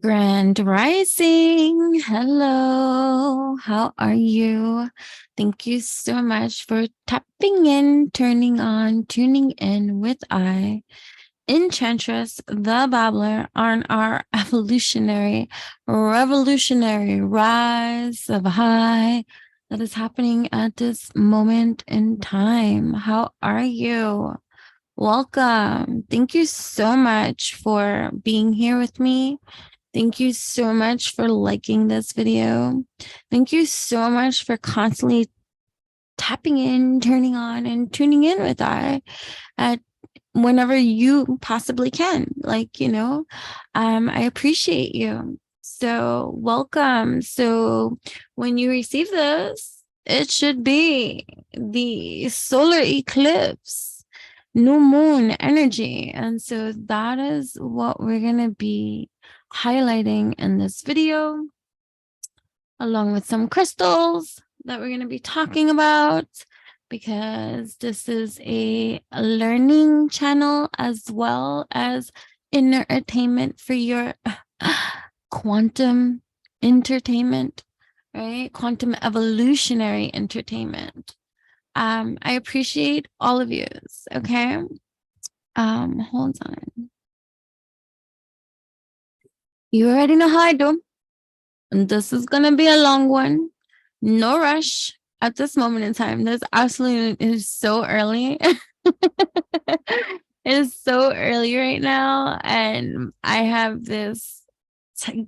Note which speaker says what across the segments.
Speaker 1: Grand Rising. Hello. How are you? Thank you so much for tapping in, turning on, tuning in with Enchantress, the Babbler, on our evolutionary, revolutionary rise of high that is happening at this moment in time. How are you? Welcome. Thank you so much for being here with me. Thank you so much for liking this video. Thank you so much for constantly tapping in, turning on, and tuning in with at whenever you possibly can. I appreciate you. So welcome. So when you receive this, it should be the solar eclipse, new moon energy. And so that is what we're going to be highlighting in this video, along with some crystals that we're going to be talking about, because this is a learning channel as well as entertainment for your quantum entertainment, right? Quantum evolutionary entertainment. I appreciate all of you. Okay. Hold on. You already know how I do. And this is going to be a long one. No rush at this moment in time. It is so early. It is so early right now. And I have this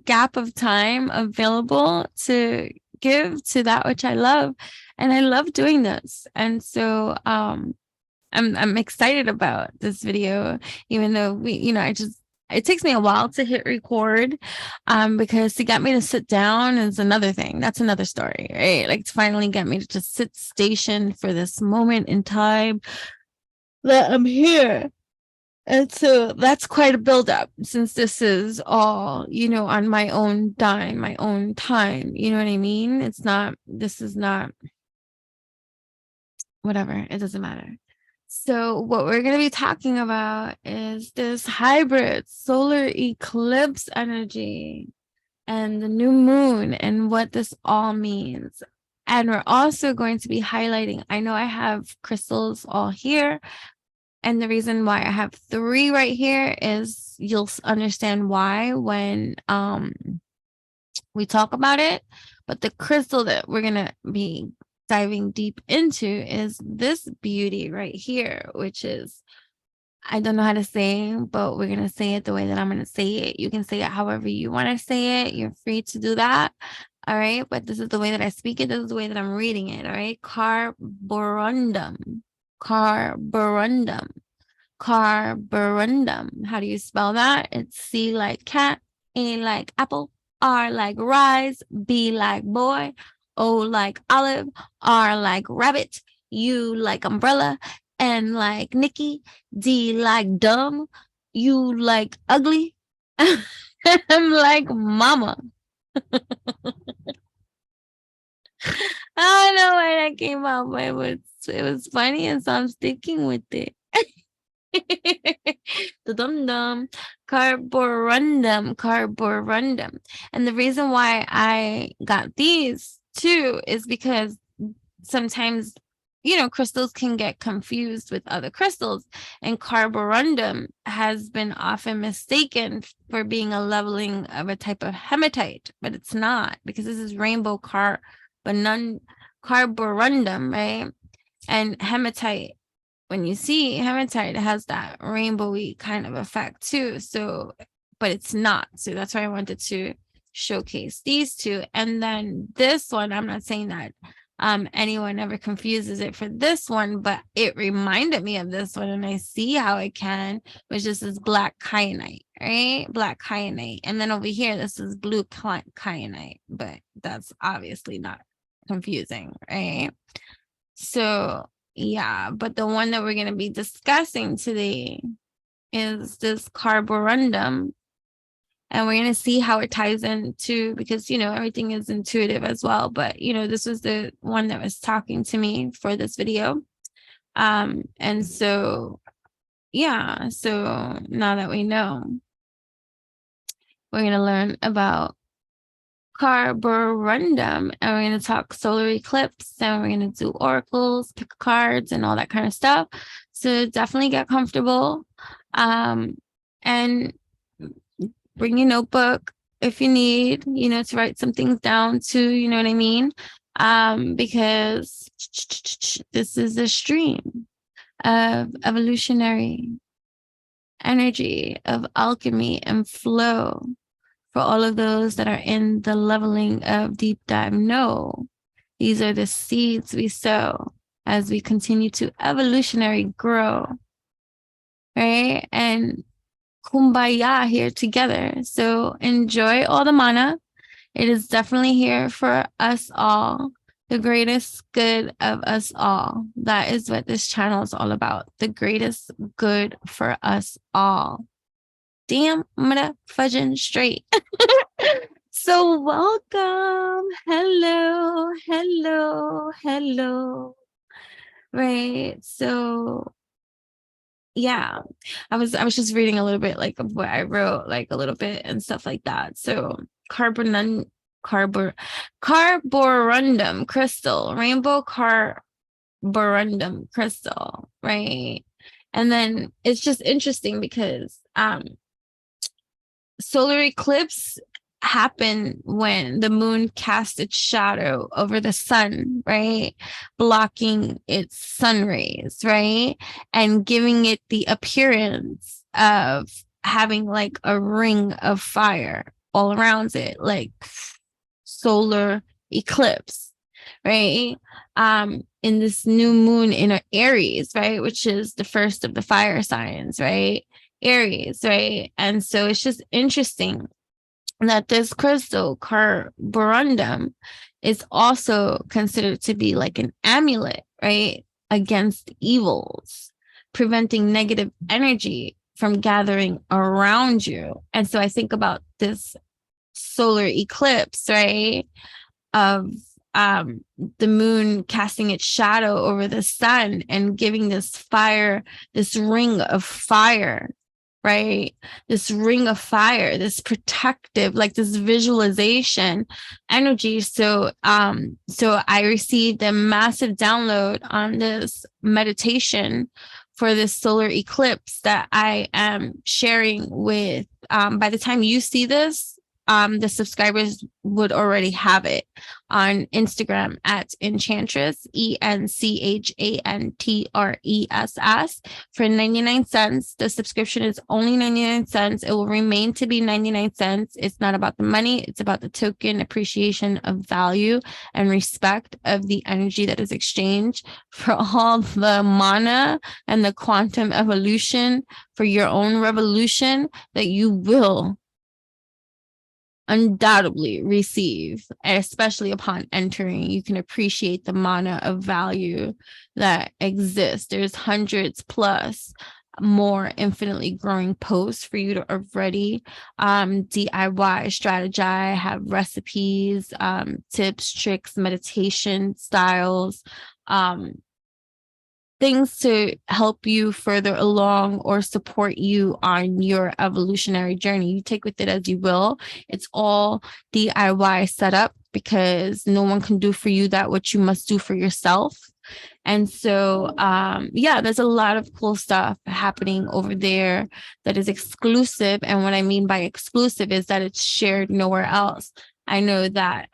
Speaker 1: gap of time available to give to that which I love. And I love doing this. And so I'm excited about this video, even though it takes me a while to hit record, because to get me to sit down is another thing. That's another story, right? Like to finally get me to just sit stationed for this moment in time that I'm here. And so that's quite a buildup, since this is all, on my own dime, my own time. You know what I mean? This is not, whatever. It doesn't matter. So what we're going to be talking about is this hybrid solar eclipse energy and the new moon and what this all means. And we're also going to be highlighting, I know I have crystals all here. And the reason why I have 3 right here is you'll understand why when we talk about it. But the crystal that we're going to be diving deep into is this beauty right here, which is, I don't know how to say, but we're going to say it the way that I'm going to say it. You can say it however you want to say it. You're free to do that. All right. But this is the way that I speak it. This is the way that I'm reading it. All right. Carborundum. Carborundum. Carborundum. How do you spell that? It's C like cat, A like apple, R like rise, B like boy, O like olive, R like rabbit, U like umbrella, N like Nikki, D like dumb, U like ugly, M like mama. I don't know why that came out, but it was funny, and so I'm sticking with it. The dum-dum. Carborundum. And the reason why I got these too is because sometimes, crystals can get confused with other crystals, and carborundum has been often mistaken for being a leveling of a type of hematite, but it's not, because this is rainbow carborundum, right? And hematite, when you see hematite, it has that rainbowy kind of effect too. So, but it's not. So that's why I wanted to showcase these 2. And then this one, I'm not saying that anyone ever confuses it for this one, but it reminded me of this one, and I see how it can, which this is black kyanite, right? Black kyanite. And then over here, this is blue kyanite, but that's obviously not confusing, right? So yeah, but the one that we're going to be discussing today is this carborundum. And we're going to see how it ties into, because, everything is intuitive as well. But, this was the one that was talking to me for this video. And so, yeah, so now that we know, We're going to learn about Carborundum, and we're going to talk solar eclipse, and we're going to do oracles, pick cards, and all that kind of stuff. So definitely get comfortable, and bring your notebook if you need, to write some things down too, you know what I mean? Because this is a stream of evolutionary energy, of alchemy and flow. For all of those that are in the leveling of deep dive, no, these are the seeds we sow as we continue to evolutionary grow, right? And kumbaya here together. So enjoy all the manna. It is definitely here for us all, the greatest good of us all. That is what this channel is all about, the greatest good for us all. Damn, I'm gonna fudging straight. So welcome. Hello. Right. So yeah, I was just reading a little bit like of what I wrote, like a little bit and stuff like that. So carborundum crystal, rainbow carborundum crystal, right? And then it's just interesting because solar eclipse happen when the moon casts its shadow over the sun, right? Blocking its sun rays, right? And giving it the appearance of having like a ring of fire all around it, like solar eclipse, right? In this new moon in Aries, right? Which is the first of the fire signs, right? Aries, right? And so it's just interesting that this crystal, carborundum, is also considered to be like an amulet, right? Against evils, preventing negative energy from gathering around you. And so I think about this solar eclipse, right? Of the moon casting its shadow over the sun and giving this fire, this ring of fire, right? This ring of fire, this protective, like this visualization energy. So I received a massive download on this meditation for this solar eclipse that I am sharing with, by the time you see this, the subscribers would already have it on Instagram at Enchantress, ENCHANTRESS, for 99 cents. The subscription is only 99 cents. It will remain to be 99 cents. It's not about the money. It's about the token appreciation of value and respect of the energy that is exchanged for all the mana and the quantum evolution for your own revolution that you will undoubtedly receive, especially upon entering. You can appreciate the mana of value that exists. There's hundreds plus more infinitely growing posts for you to already DIY, strategize, have recipes, tips, tricks, meditation styles, things to help you further along or support you on your evolutionary journey. You take with it as you will. It's all DIY setup because no one can do for you that what you must do for yourself. And so, there's a lot of cool stuff happening over there that is exclusive. And what I mean by exclusive is that it's shared nowhere else. I know that,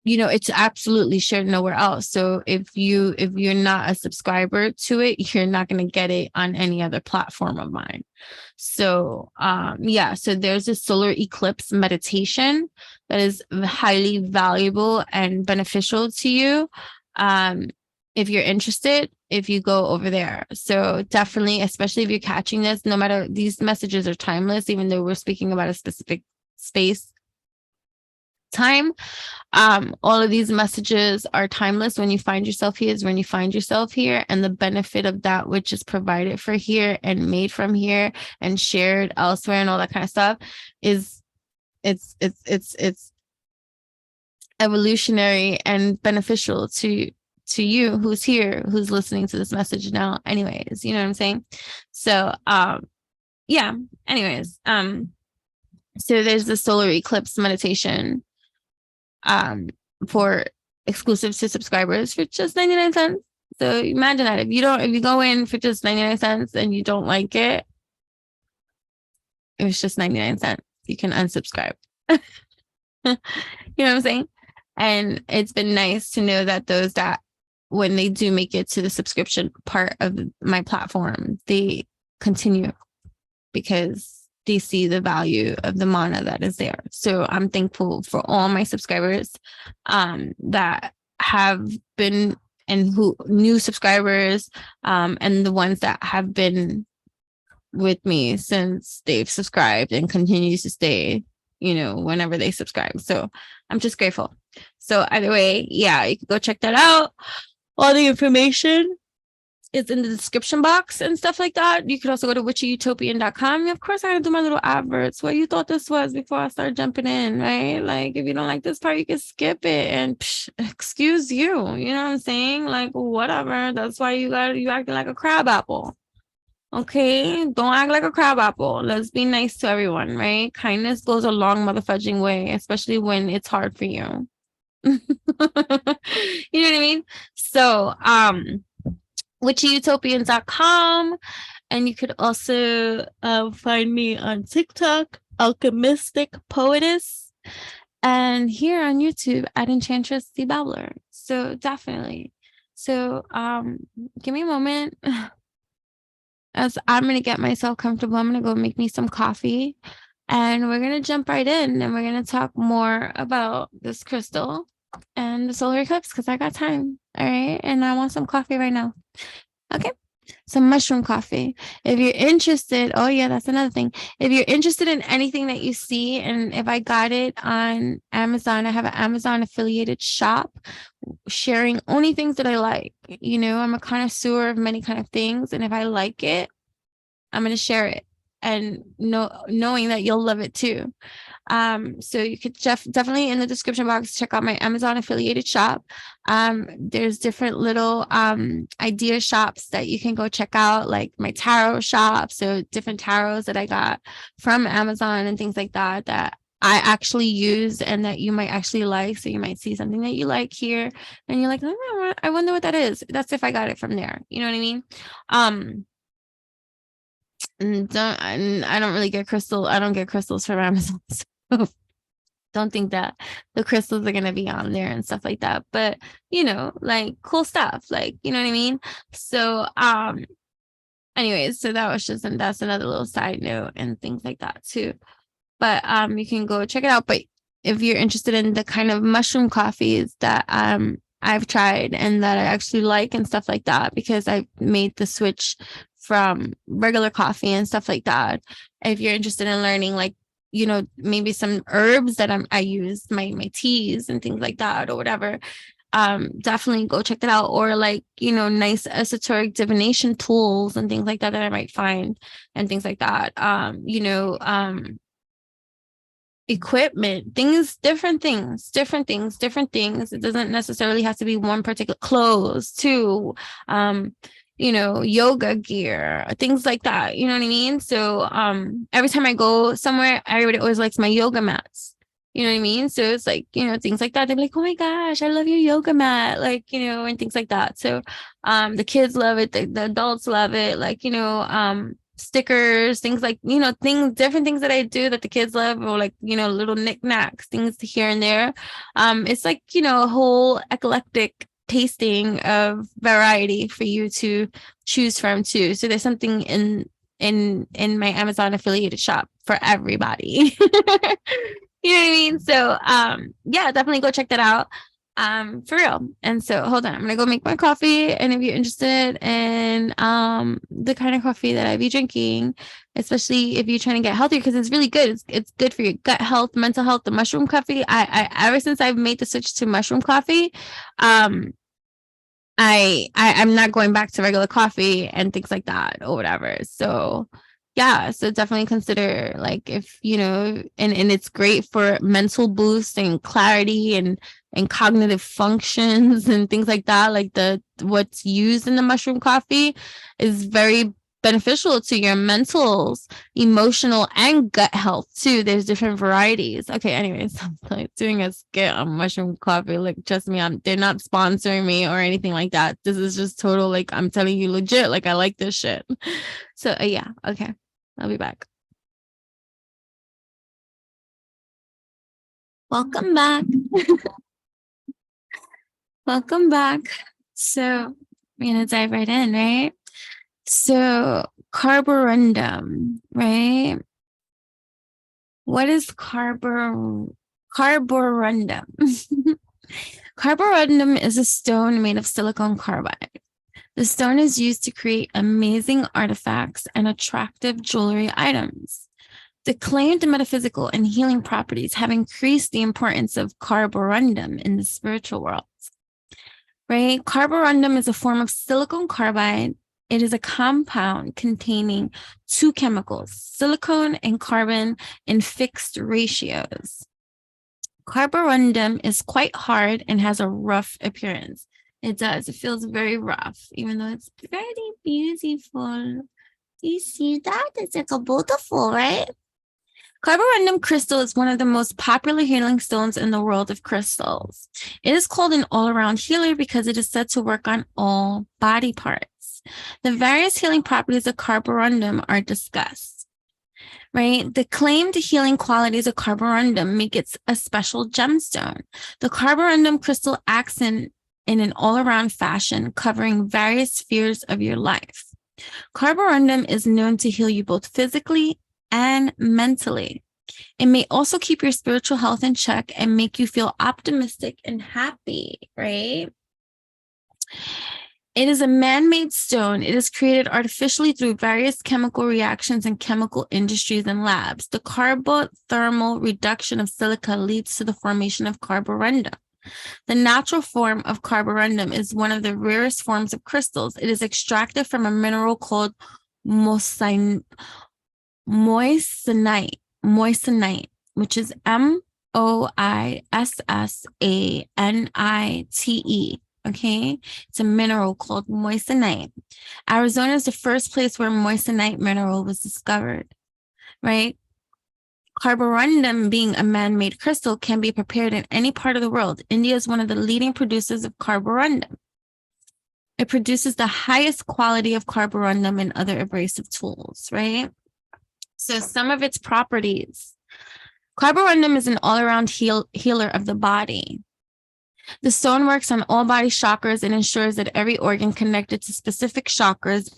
Speaker 1: it's absolutely shared nowhere else. So if you're not a subscriber to it, you're not going to get it on any other platform of mine. So so there's a solar eclipse meditation that is highly valuable and beneficial to you. If you're interested, if you go over there. So definitely, especially if you're catching this, no matter, these messages are timeless, even though we're speaking about a specific space time. All of these messages are timeless. When you find yourself here is when you find yourself here, and the benefit of that which is provided for here and made from here and shared elsewhere and all that kind of stuff is it's evolutionary and beneficial to you who's here, who's listening to this message now anyways, you know what I'm saying? So anyways, So there's the solar eclipse meditation for exclusive to subscribers for just 99 cents. So imagine that if you go in for just 99 cents and you don't like it, it was just 99 cents. You can unsubscribe. You know what I'm saying? And it's been nice to know that those that when they do make it to the subscription part of my platform, they continue because they see the value of the manna that is there. So I'm thankful for all my subscribers that have been and who new subscribers and the ones that have been with me since they've subscribed and continues to stay, you know, whenever they subscribe. So I'm just grateful. So either way, yeah, you can go check that out. All the information is in the description box and stuff like that. You could also go to witchyutopian.com. Of course, I gotta do my little adverts. What you thought this was before I start jumping in, right? Like, if you don't like this part, you can skip it and excuse you. You know what I'm saying? Like, whatever. That's why you acting like a crab apple. Okay, don't act like a crab apple. Let's be nice to everyone, right? Kindness goes a long motherfudging way, especially when it's hard for you. You know what I mean? So, witchyutopians.com, and you could also find me on TikTok, Alchemistic Poetess, and here on YouTube at Enchantress the Babbler. So definitely. So give me a moment. As I'm going to get myself comfortable, I'm going to go make me some coffee and we're going to jump right in and we're going to talk more about this crystal and the solar eclipse because I got time. All right. And I want some coffee right now. Okay. Some mushroom coffee. If you're interested, oh yeah, that's another thing. If you're interested in anything that you see, and if I got it on Amazon, I have an Amazon affiliated shop sharing only things that I like. You know, I'm a connoisseur of many kind of things, and if I like it, I'm going to share it, and knowing that you'll love it too. So you could definitely in the description box check out my Amazon affiliated shop. There's different little idea shops that you can go check out, like my tarot shop. So different tarots that I got from Amazon and things like that I actually use and that you might actually like. So you might see something that you like here and you're like, oh, I wonder what that is. That's if I got it from there. You know what I mean? I don't really get crystal. I don't get crystals from Amazon. So don't think that the crystals are going to be on there and stuff like that. But, you know, like cool stuff, like, you know what I mean? So, anyways, so that's another little side note and things like that too. But, you can go check it out. But if you're interested in the kind of mushroom coffees that, I've tried and that I actually like and stuff like that, because I made the switch from regular coffee and stuff like that. If you're interested in learning, like, you know, maybe some herbs that I use, my teas and things like that or whatever, definitely go check that out. Or like, you know, nice esoteric divination tools and things like that I might find and things like that. You know, equipment, different things. It doesn't necessarily have to be one particular clothes too. You know, yoga gear, things like that. You know what I mean? So every time I go somewhere, everybody always likes my yoga mats. You know what I mean? So it's like, you know, things like that. They're like, oh my gosh, I love your yoga mat. Like, you know, and things like that. So the kids love it, the adults love it, like, you know, stickers, things like, you know, different things that I do that the kids love, or like, you know, little knickknacks, things here and there. It's like, you know, a whole eclectic tasting of variety for you to choose from too. So there's something in my Amazon affiliated shop for everybody. You know what I mean? So yeah, definitely go check that out. For real. And so hold on, I'm gonna go make my coffee. And if you're interested in the kind of coffee that I be drinking, especially if you're trying to get healthier, because it's really good. It's good for your gut health, mental health. The mushroom coffee. I ever since I've made the switch to mushroom coffee, I'm not going back to regular coffee and things like that or whatever. So yeah, so definitely consider, like, if you know, and it's great for mental boost and clarity and cognitive functions and things like that. Like what's used in the mushroom coffee is very beneficial to your mentals, emotional, and gut health too. There's different varieties. Okay, anyways, I'm like doing a skit on mushroom coffee. Like, trust me, they're not sponsoring me or anything like that. This is just total, like, I'm telling you legit, like, I like this shit. So yeah, okay. I'll be back. Welcome back. Welcome back. So we're gonna dive right in, right? So carborundum, right? What is carborundum? Carborundum is a stone made of silicon carbide. The stone is used to create amazing artifacts and attractive jewelry items. The claimed metaphysical and healing properties have increased the importance of carborundum in the spiritual world. Right? Carborundum is a form of silicon carbide. It is a compound containing two chemicals, silicon and carbon, in fixed ratios. Carborundum is quite hard and has a rough appearance. It does. It feels very rough, even though it's very beautiful. Do you see that? It's like a beautiful, right? Carborundum crystal is one of the most popular healing stones in the world of crystals. It is called an all-around healer because it is said to work on all body parts. The various healing properties of carborundum are discussed. Right? The claimed healing qualities of carborundum make it a special gemstone. The carborundum crystal acts in an all-around fashion, covering various spheres of your life. Carborundum is known to heal you both physically and mentally. It may also keep your spiritual health in check and make you feel optimistic and happy, right? It is a man-made stone. It is created artificially through various chemical reactions in chemical industries and labs. The carbothermal reduction of silica leads to the formation of carborundum. The natural form of carborundum is one of the rarest forms of crystals. It is extracted from a mineral called moissanite, which is Moissanite. Okay, it's a mineral called moissanite. Arizona is the first place where moissanite mineral was discovered, right? Carborundum, being a man-made crystal, can be prepared in any part of the world. India is one of the leading producers of carborundum. It produces the highest quality of carborundum and other abrasive tools, right? So some of its properties. Carborundum is an all-around healer of the body. The stone works on all body chakras and ensures that every organ connected to specific chakras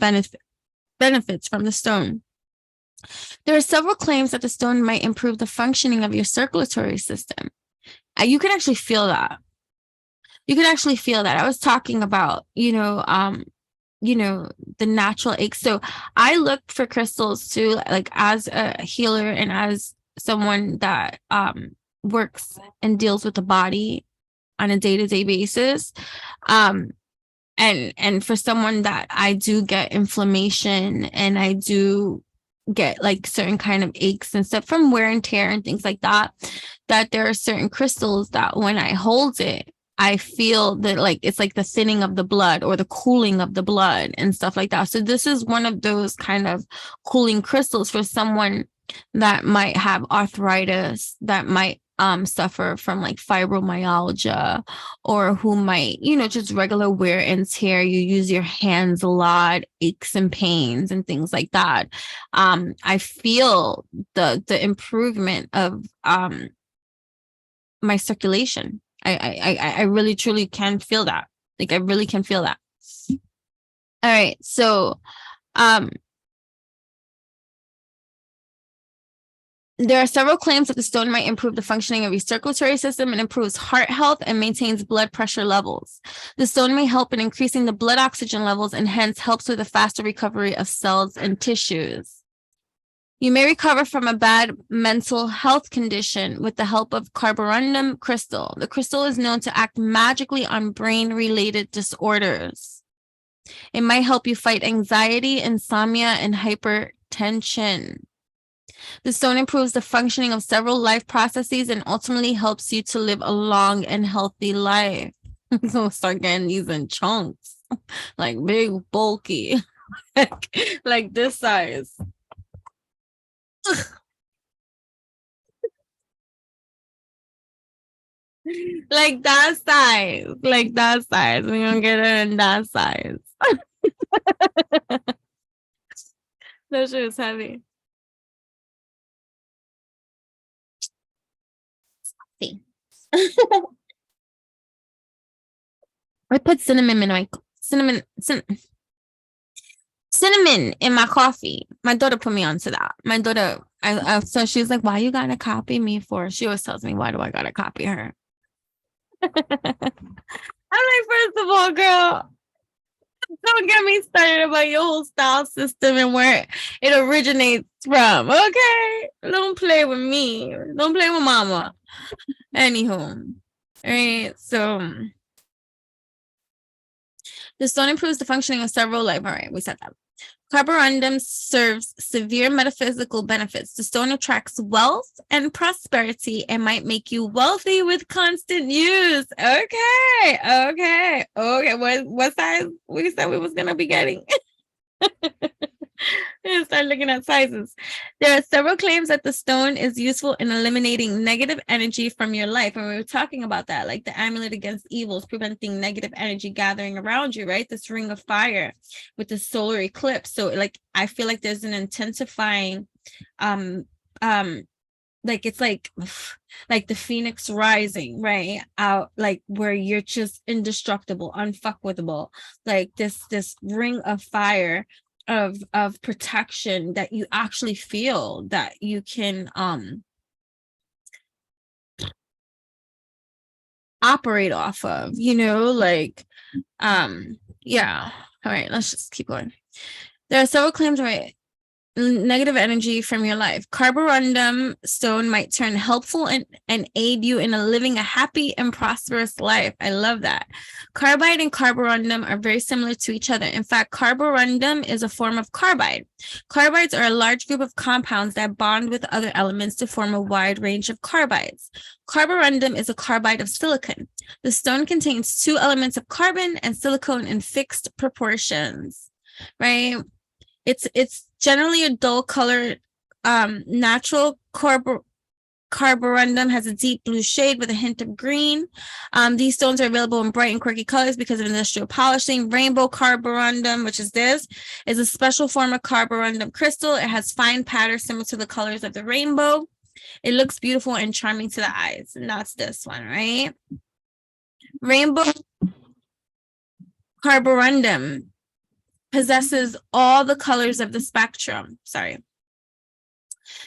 Speaker 1: benefits from the stone. There are several claims that the stone might improve the functioning of your circulatory system. You can actually feel that. I was talking about, the natural aches. So I look for crystals too, like as a healer and as someone that works and deals with the body on a day-to-day basis. And for someone that I do get inflammation and I do get like certain kind of aches and stuff from wear and tear and things like that, that there are certain crystals that when I hold it, I feel that like it's like the thinning of the blood or the cooling of the blood and stuff like that. So this is one of those kind of cooling crystals for someone that might have arthritis, that might suffer from like fibromyalgia, or who might, just regular wear and tear. You use your hands a lot, aches and pains and things like that. I feel the improvement of my circulation. I really truly can feel that. Like I really can feel that. All right. So there are several claims that the stone might improve the functioning of your circulatory system and improves heart health and maintains blood pressure levels. The stone may help in increasing the blood oxygen levels and hence helps with a faster recovery of cells and tissues. You may recover from a bad mental health condition with the help of Carborundum Crystal. The crystal is known to act magically on brain-related disorders. It might help you fight anxiety, insomnia, and hypertension. The stone improves the functioning of several life processes and ultimately helps you to live a long and healthy life. So start getting these in chunks, like big, bulky. like this size. Like that size. Like that size. We're gonna get it in that size. That shit is heavy. See. I put cinnamon in my cinnamon in my coffee. My daughter put me onto that. My daughter, so she's like, "Why you gotta copy me for?" She always tells me, "Why do I gotta copy her?" I'm like, first of all, girl, don't get me started about your whole style system and where it originates from. Okay, don't play with me. Don't play with mama. Anywho, all right. So the stone improves the functioning of several life. All right, we said that. Carborundum serves severe metaphysical benefits. The stone attracts wealth and prosperity and might make you wealthy with constant use. Okay. What size we said we was gonna be getting? Start looking at sizes. There are several claims that the stone is useful in eliminating negative energy from your life. And we were talking about that, like the amulet against evils, preventing negative energy gathering around you, right? This ring of fire with the solar eclipse. So like, I feel like there's an intensifying, like it's like the phoenix rising, right? Out, like where you're just indestructible, unfuckwithable, like this ring of fire of protection that you actually feel that you can operate off of, like yeah. All right, let's just keep going. There are several claims, right? Negative energy from your life. Carborundum stone might turn helpful and aid you in living a happy and prosperous life. I love that. Carbide and carborundum are very similar to each other. In fact, carborundum is a form of carbide. Carbides are a large group of compounds that bond with other elements to form a wide range of carbides. Carborundum is a carbide of silicon. The stone contains two elements of carbon and silicon in fixed proportions, right? It's generally a dull colored, natural carborundum has a deep blue shade with a hint of green. These stones are available in bright and quirky colors because of industrial polishing. Rainbow carborundum, which is this, is a special form of carborundum crystal. It has fine patterns similar to the colors of the rainbow. It looks beautiful and charming to the eyes, and that's this one, right? Rainbow carborundum possesses all the colors of the spectrum.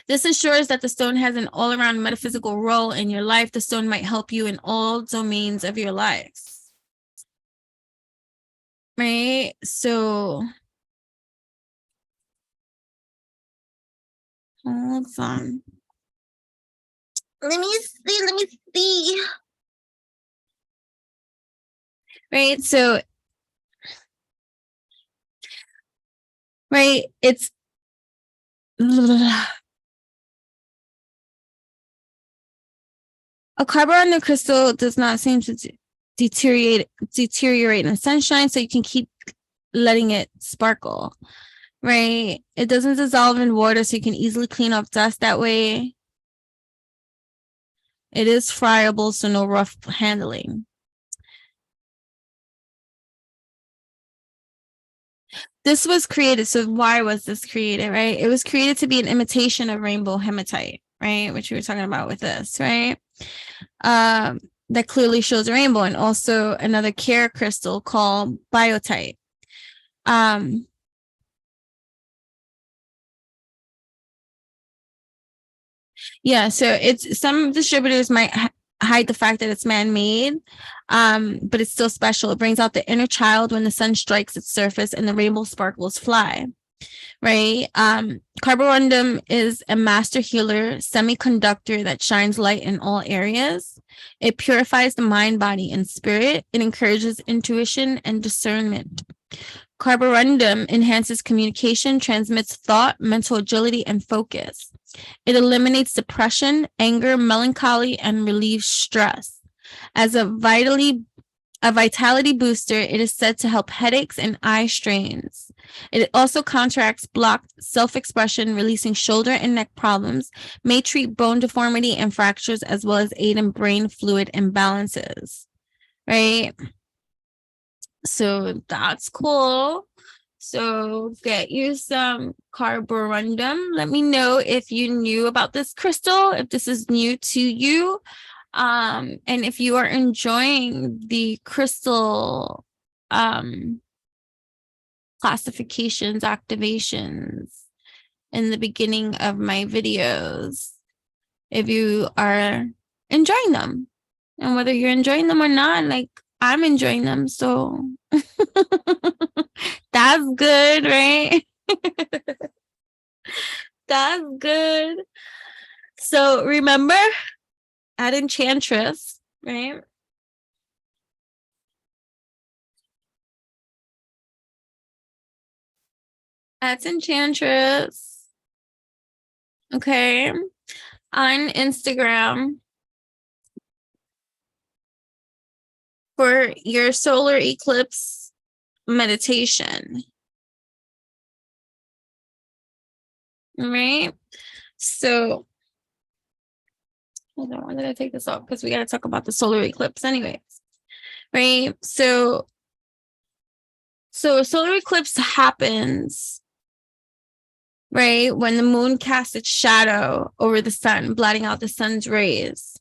Speaker 1: This ensures that the stone has an all-around metaphysical role in your life. The stone might help you in all domains of your life. Right? So, hold on. Let me see. Right? So, right, it's a carborundum crystal does not seem to deteriorate in the sunshine, so you can keep letting it sparkle, right? It doesn't dissolve in water, so you can easily clean off dust that way. It is friable, so no rough handling. This was created, so why was this created, right? It was created to be an imitation of rainbow hematite, right? Which we were talking about with this, right? That clearly shows a rainbow, and also another care crystal called biotite. Yeah, so it's some distributors might hide the fact that it's man-made, but it's still special. It brings out the inner child when the sun strikes its surface and the rainbow sparkles fly. Right? Carborundum is a master healer semiconductor that shines light in all areas. It purifies the mind, body, and spirit. It encourages intuition and discernment. Carborundum enhances communication, transmits thought, mental agility, and focus. It eliminates depression, anger, melancholy, and relieves stress. As a vitality booster, it is said to help headaches and eye strains. It also counteracts blocked self-expression, releasing shoulder and neck problems, may treat bone deformity and fractures, as well as aid in brain fluid imbalances, right? So that's cool. So get you some carborundum. Let me know if you knew about this crystal, if this is new to you. And if you are enjoying the crystal classifications, activations in the beginning of my videos, if you are enjoying them, and whether you're enjoying them or not, like I'm enjoying them, so that's good, right? That's good. So remember, at Enchantress, right? At Enchantress, okay, on Instagram for your solar eclipse meditation, right? So hold on, why did I take this off? Because we got to talk about the solar eclipse anyways, right? So a solar eclipse happens, right, when the moon casts its shadow over the sun, blotting out the sun's rays.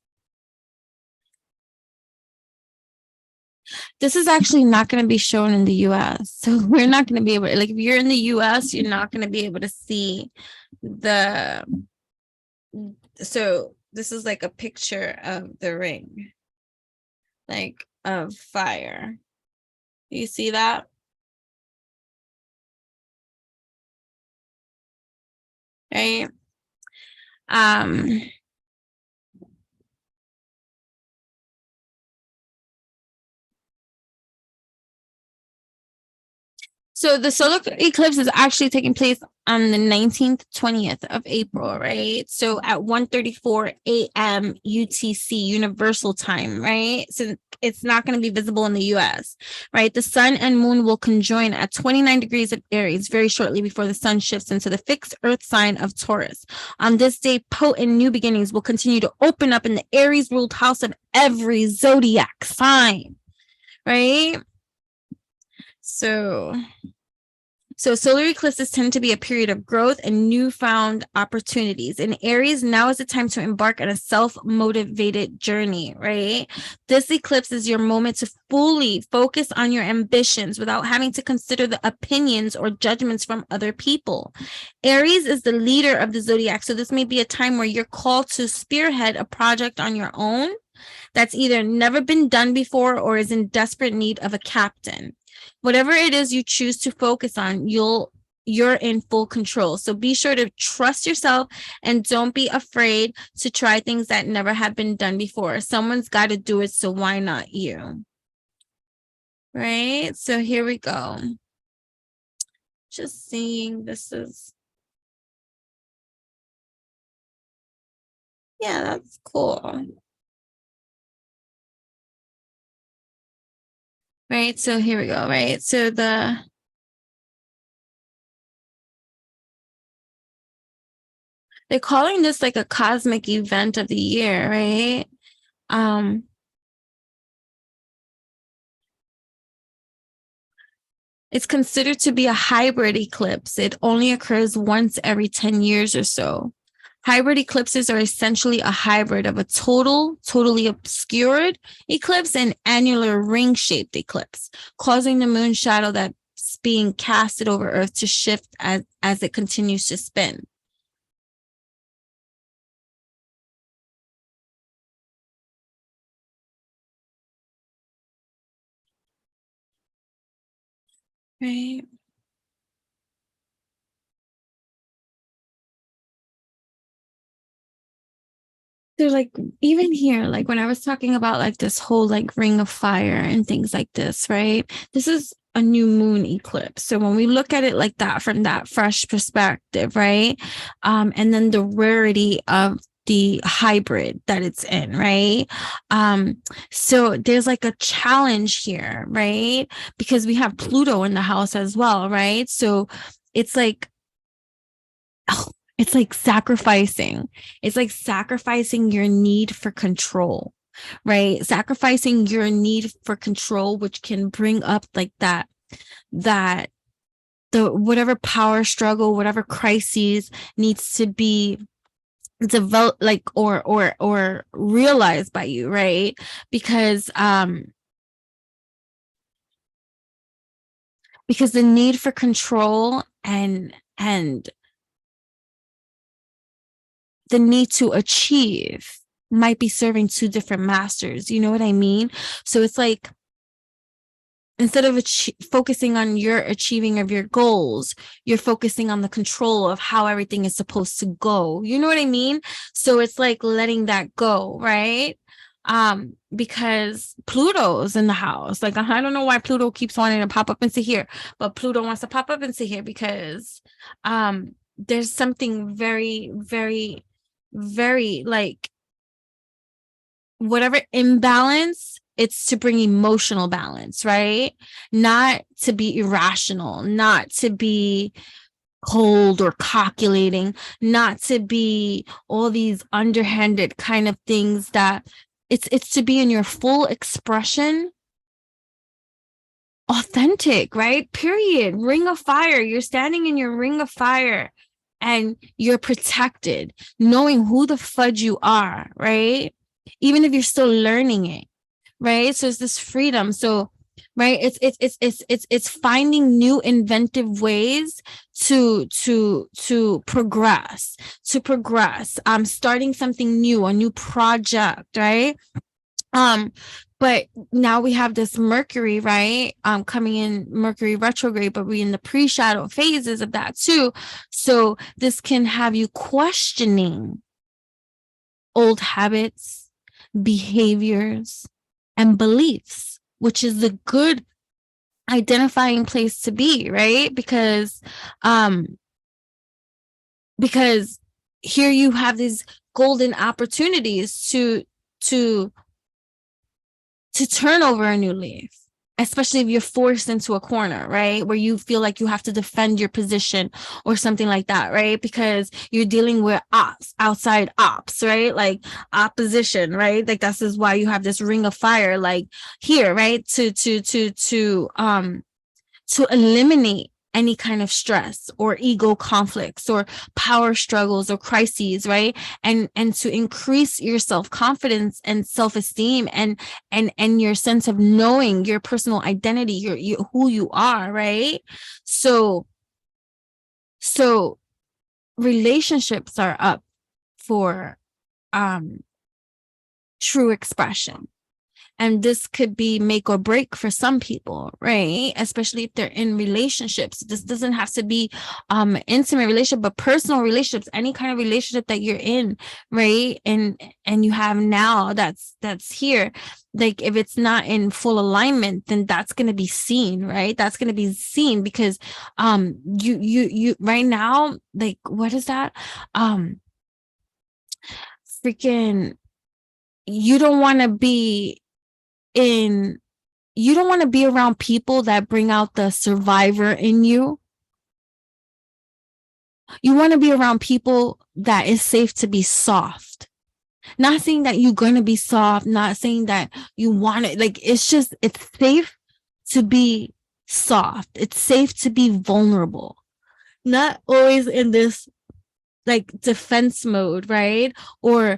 Speaker 1: This is actually not going to be shown in the US. So we're not going to be able to, like, if you're in the US, you're not going to be able to see the, so this is like a picture of the ring, like of fire. You see that? Right? So the solar eclipse is actually taking place on the 19th, 20th of April, right? So at 1:34 a.m. UTC, Universal Time, right? So it's not going to be visible in the US, right? The sun and moon will conjoin at 29 degrees of Aries very shortly before the sun shifts into the fixed earth sign of Taurus. On this day, potent new beginnings will continue to open up in the Aries-ruled house of every zodiac sign, right? So solar eclipses tend to be a period of growth and newfound opportunities. In Aries, now is the time to embark on a self-motivated journey, right? This eclipse is your moment to fully focus on your ambitions without having to consider the opinions or judgments from other people. Aries is the leader of the zodiac, so this may be a time where you're called to spearhead a project on your own that's either never been done before or is in desperate need of a captain. Whatever it is you choose to focus on, you're in full control. So be sure to trust yourself and don't be afraid to try things that never have been done before. Someone's got to do it, so why not you? Right? So here we go. Just seeing, this is, yeah, that's cool. Right, so here we go, right? So they're calling this like a cosmic event of the year, right? It's considered to be a hybrid eclipse. It only occurs once every 10 years or so. Hybrid eclipses are essentially a hybrid of a totally obscured eclipse and annular ring-shaped eclipse, causing the moon shadow that's being casted over Earth to shift as it continues to spin. Right. They're like, even here, like when I was talking about like this whole like ring of fire and things like this, right? This is a new moon eclipse. So when we look at it like that from that fresh perspective, right? And then the rarity of the hybrid that it's in, right? So there's like a challenge here, right? Because we have Pluto in the house as well, right? So it's like, oh, it's like sacrificing. It's like sacrificing your need for control, right? Sacrificing your need for control, which can bring up like that the whatever power struggle, whatever crises needs to be developed, like, or realized by you, right? Because the need for control and the need to achieve might be serving two different masters. You know what I mean? So it's like, instead of focusing on your achieving of your goals, you're focusing on the control of how everything is supposed to go. You know what I mean? So it's like letting that go, right? Because Pluto's in the house. Like, I don't know why Pluto keeps wanting to pop up into here, but Pluto wants to pop up into here because there's something very, very, very, like, whatever imbalance, it's to bring emotional balance, right? Not to be irrational, not to be cold or calculating, not to be all these underhanded kind of things. That it's to be in your full expression, authentic, right? Period. Ring of fire. You're standing in your ring of fire and you're protected, knowing who the fudge you are, right? Even if you're still learning it, right? So it's this freedom. So, right, it's finding new inventive ways to progress, starting something new, a new project, right? But now we have this Mercury, right? Coming in, Mercury retrograde, but we're in the pre-shadow phases of that too. So this can have you questioning old habits, behaviors, and beliefs, which is a good identifying place to be, right? Because here you have these golden opportunities to turn over a new leaf, especially if you're forced into a corner, right? Where you feel like you have to defend your position or something like that, right? Because you're dealing with outside ops, right? Like opposition, right? Like this is why you have this ring of fire, like here, right? To eliminate any kind of stress or ego conflicts or power struggles or crises, right? And to increase your self-confidence and self-esteem and your sense of knowing your personal identity, your who you are, right? So relationships are up for true expression. And this could be make or break for some people, right? Especially if they're in relationships. This doesn't have to be intimate relationship, but personal relationships, any kind of relationship that you're in, right? And you have now that's here. Like if it's not in full alignment, then that's going to be seen, right? That's going to be seen because you right now, like, what is that? Freaking, you don't want to be around people that bring out the survivor in you. You want to be around people that is safe to be soft. Not saying that you're going to be soft, not saying that you want it. Like, it's just, it's safe to be soft. It's safe to be vulnerable. Not always in this like defense mode, right? Or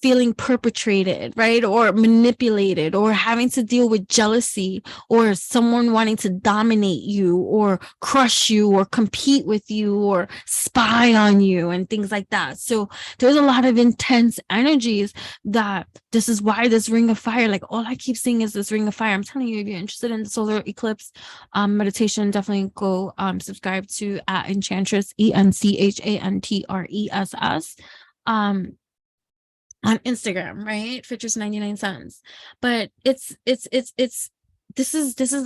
Speaker 1: feeling perpetrated, right? Or manipulated, or having to deal with jealousy, or someone wanting to dominate you or crush you or compete with you or spy on you and things like that. So there's a lot of intense energies that this is why this ring of fire, like all I keep seeing is this ring of fire. I'm telling you, if you're interested in the solar eclipse meditation, definitely go subscribe to Enchantress, ENCHANTRESS on Instagram, right? For just 99 cents. But this is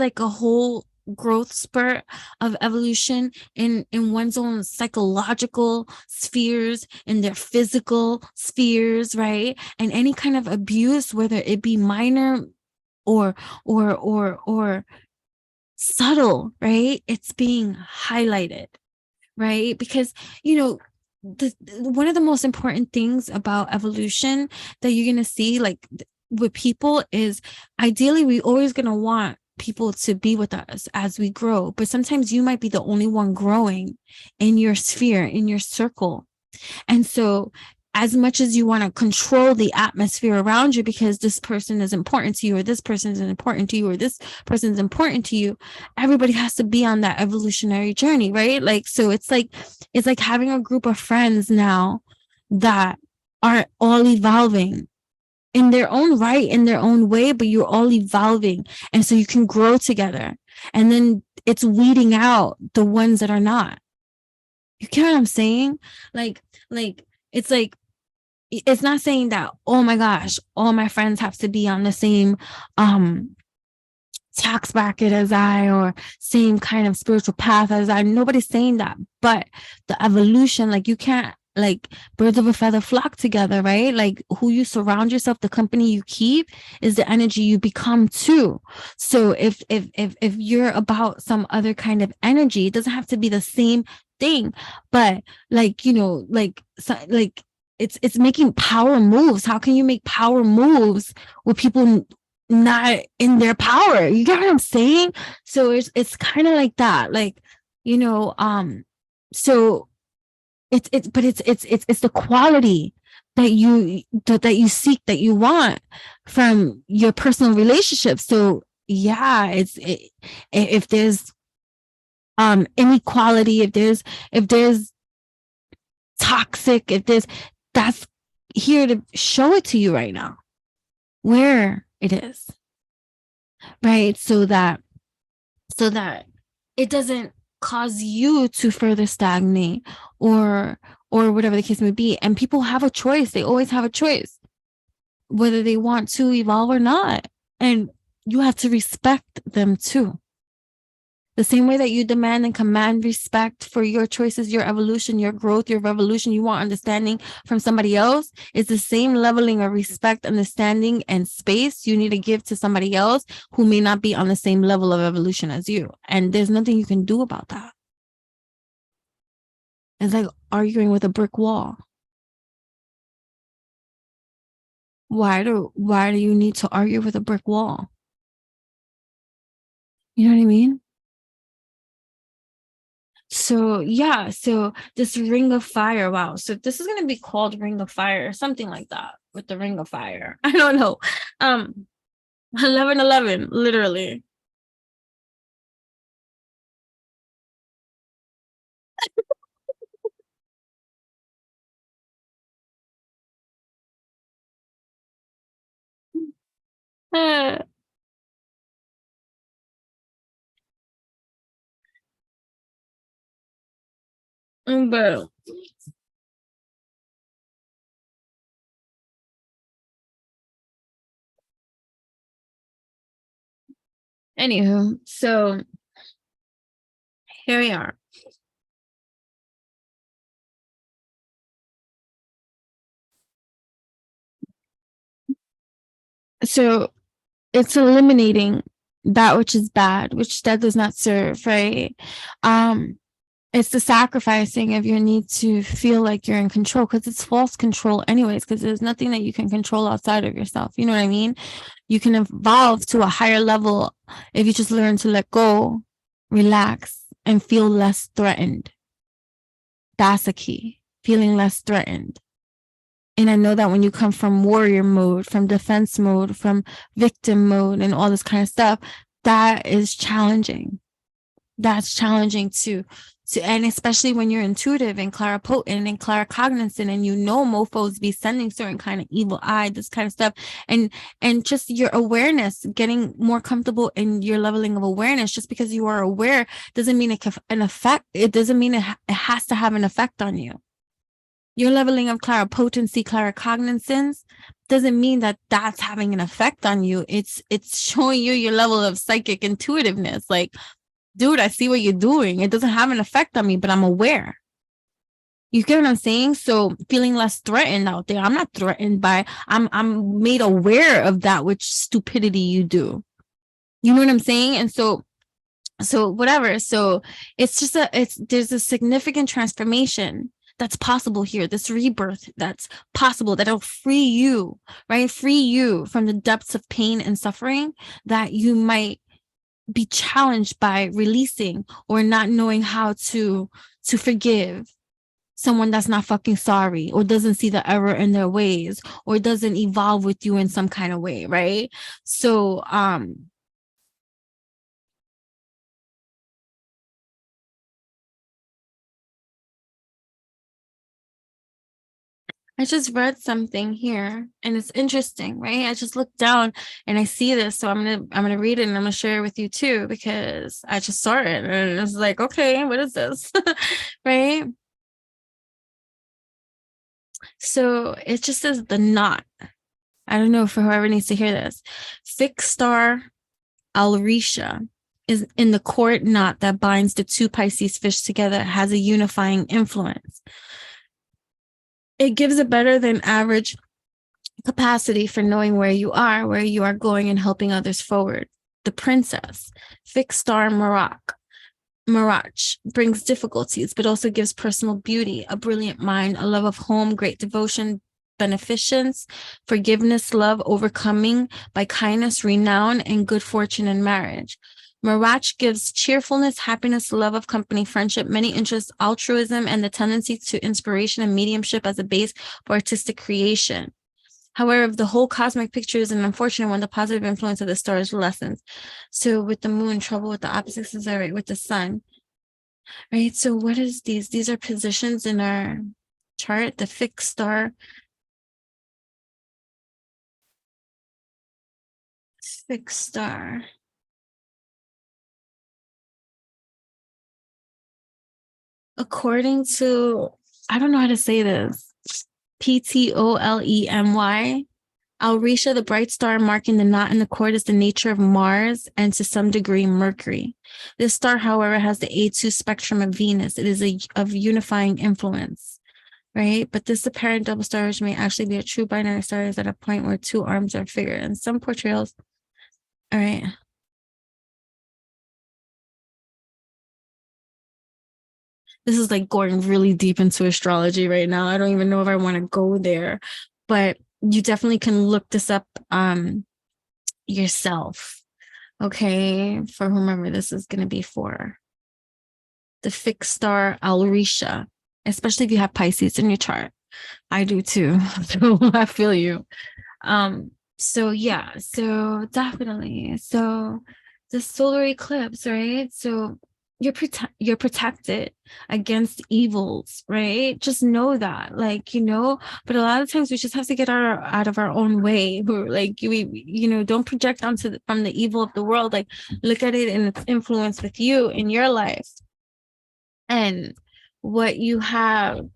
Speaker 1: like a whole growth spurt of evolution in one's own psychological spheres, in their physical spheres, right? And any kind of abuse, whether it be minor or subtle, right? It's being highlighted, right? Because, you know, one of the most important things about evolution that you're going to see, like with people, is ideally we always going to want people to be with us as we grow, but sometimes you might be the only one growing in your sphere, in your circle. And so as much as you want to control the atmosphere around you because this person is important to you, or this person is important to you, or this person is important to you, everybody has to be on that evolutionary journey, right? Like, so it's like having a group of friends now that are all evolving in their own right, in their own way, but you're all evolving. And so you can grow together. And then it's weeding out the ones that are not. You get what I'm saying? Like, it's like, it's not saying that, oh my gosh, all my friends have to be on the same tax bracket as I, or same kind of spiritual path as I. Nobody's saying that. But the evolution, like, you can't, like, birds of a feather flock together, right? Like, who you surround yourself, the company you keep, is the energy you become too. So if you're about some other kind of energy, it doesn't have to be the same thing, but like, you know, like, so, like, it's making power moves. How can you make power moves with people not in their power? You get what I'm saying? So it's kind of like that, like, you know, so it's the quality that you seek, that you want from your personal relationships. So yeah, if there's inequality, if there's toxic, if there's, that's here to show it to you right now where it is, right? So that it doesn't cause you to further stagnate or whatever the case may be. And people have a choice. They always have a choice whether they want to evolve or not, and you have to respect them too. The same way that you demand and command respect for your choices, your evolution, your growth, your revolution, you want understanding from somebody else, is the same leveling of respect, understanding, and space you need to give to somebody else who may not be on the same level of evolution as you. And there's nothing you can do about that. It's like arguing with a brick wall. Why do you need to argue with a brick wall? You know what I mean? So yeah, so this ring of fire, wow. So this is going to be called ring of fire, something like that, with the ring of fire. I don't know. 1111, literally. But anywho, so here we are. So it's eliminating that which is bad, which that does not serve, right? It's the sacrificing of your need to feel like you're in control, because it's false control anyways, because there's nothing that you can control outside of yourself. You know what I mean? You can evolve to a higher level if you just learn to let go, relax, and feel less threatened. That's a key, feeling less threatened. And I know that when you come from warrior mode, from defense mode, from victim mode, and all this kind of stuff, that is challenging. That's challenging to and especially when you're intuitive and claripotent and claricognizant, and you know mofos be sending certain kind of evil eye, this kind of stuff, and just your awareness, getting more comfortable in your leveling of awareness. Just because you are aware doesn't mean it doesn't mean it has to have an effect on you. Your leveling of claripotency, claricognizance, doesn't mean that that's having an effect on you. It's showing you your level of psychic intuitiveness. Like, dude, I see what you're doing. It doesn't have an effect on me, but I'm aware. You get what I'm saying? So feeling less threatened out there. I'm not threatened by, I'm made aware of that which stupidity you do. You know what I'm saying? And so whatever. So it's just there's a significant transformation that's possible here, this rebirth that's possible, that'll free you, right? Free you from the depths of pain and suffering that you might be challenged by releasing or not knowing how to forgive someone that's not fucking sorry or doesn't see the error in their ways or doesn't evolve with you in some kind of way, right? So I just read something here and it's interesting, right? I just looked down and I see this. So I'm gonna read it and I'm gonna share it with you too, because I just saw it and it's like, okay, what is this? Right? So it just says the knot. I don't know for whoever needs to hear this. Fixed star Alrisha is in the cord knot that binds the two Pisces fish together, has a unifying influence. It gives a better than average capacity for knowing where you are going, and helping others forward. The princess, fixed star Marach brings difficulties, but also gives personal beauty, a brilliant mind, a love of home, great devotion, beneficence, forgiveness, love, overcoming by kindness, renown, and good fortune in marriage. Marach gives cheerfulness, happiness, love of company, friendship, many interests, altruism, and the tendency to inspiration and mediumship as a base for artistic creation. However, if the whole cosmic picture is an unfortunate one, the positive influence of the stars lessens. So with the moon, trouble with the opposites is all right with the sun, right? So what is these? These are positions in our chart, the fixed star, fixed star. According to, I don't know how to say this, Ptolemy, Alrisha, the bright star marking the knot in the cord, is the nature of Mars and to some degree Mercury. This star, however, has the A2 spectrum of Venus. It is of unifying influence, right? But this apparent double star, which may actually be a true binary star, is at a point where two arms are figured. In some portrayals, all right. This is like going really deep into astrology right now. I don't even know if I want to go there, but you definitely can look this up yourself. Okay, for whomever this is going to be for. The fixed star Alrisha, especially if you have Pisces in your chart. I do too. So I feel you. So yeah, so definitely. So the solar eclipse, right? So you're protected against evils, right? Just know that, like, but a lot of times we just have to get out of our own way. We're like, don't project from the evil of the world. Like, look at it and its influence with you in your life and what you have,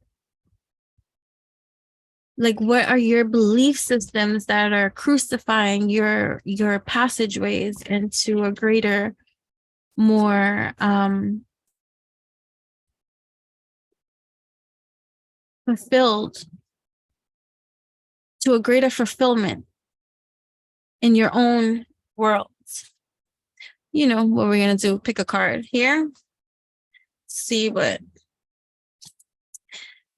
Speaker 1: like what are your belief systems that are crucifying your passageways into a greater, more fulfilled, to a greater fulfillment in your own world. What we're gonna do, pick a card here, see what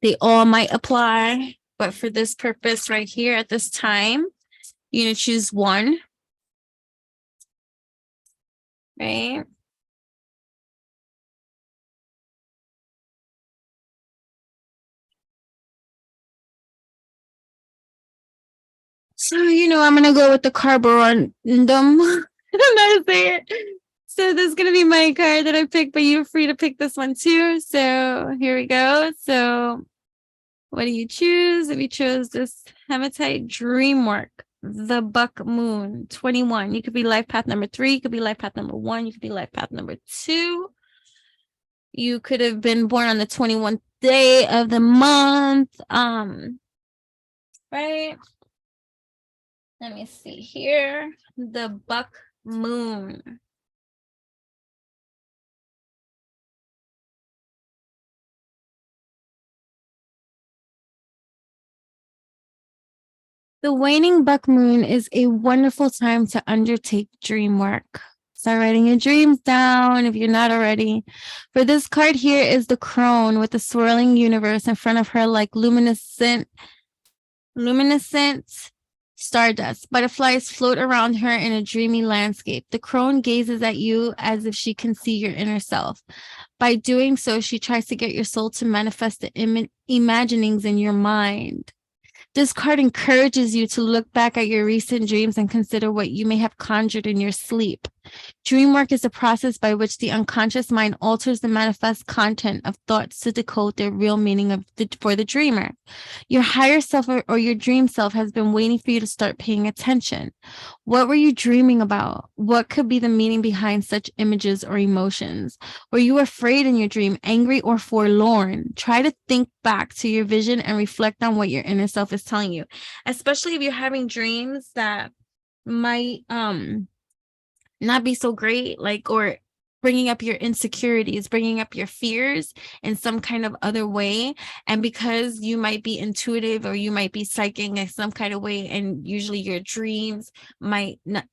Speaker 1: they all might apply, but for this purpose right here at this time, you're gonna choose one, right? So, I'm going to go with the carborundum. I don't know how to say it. So this is going to be my card that I picked, but you're free to pick this one too. So here we go. So what do you choose? If you chose this hematite dreamwork, the buck moon 21, you could be life path number 3. You could be life path number 1. You could be life path number 2. You could have been born on the 21st day of the month. Right. Let me see here. The buck moon. The waning buck moon is a wonderful time to undertake dream work. Start writing your dreams down if you're not already. For this card here is the crone with the swirling universe in front of her like luminescent stardust. Butterflies float around her in a dreamy landscape. The crone gazes at you as if she can see your inner self. By doing so, she tries to get your soul to manifest the imaginings in your mind. This card encourages you to look back at your recent dreams and consider what you may have conjured in your sleep. Dream work is a process by which the unconscious mind alters the manifest content of thoughts to decode their real meaning for the dreamer. Your higher self or your dream self has been waiting for you to start paying attention. What were you dreaming about? What could be the meaning behind such images or emotions? Were you afraid in your dream, angry or forlorn? Try to think back to your vision and reflect on what your inner self is telling you, especially if you're having dreams that might not be so great, like, or bringing up your insecurities, bringing up your fears in some kind of other way. And because you might be intuitive or you might be psychic in some kind of way, and usually your dreams might not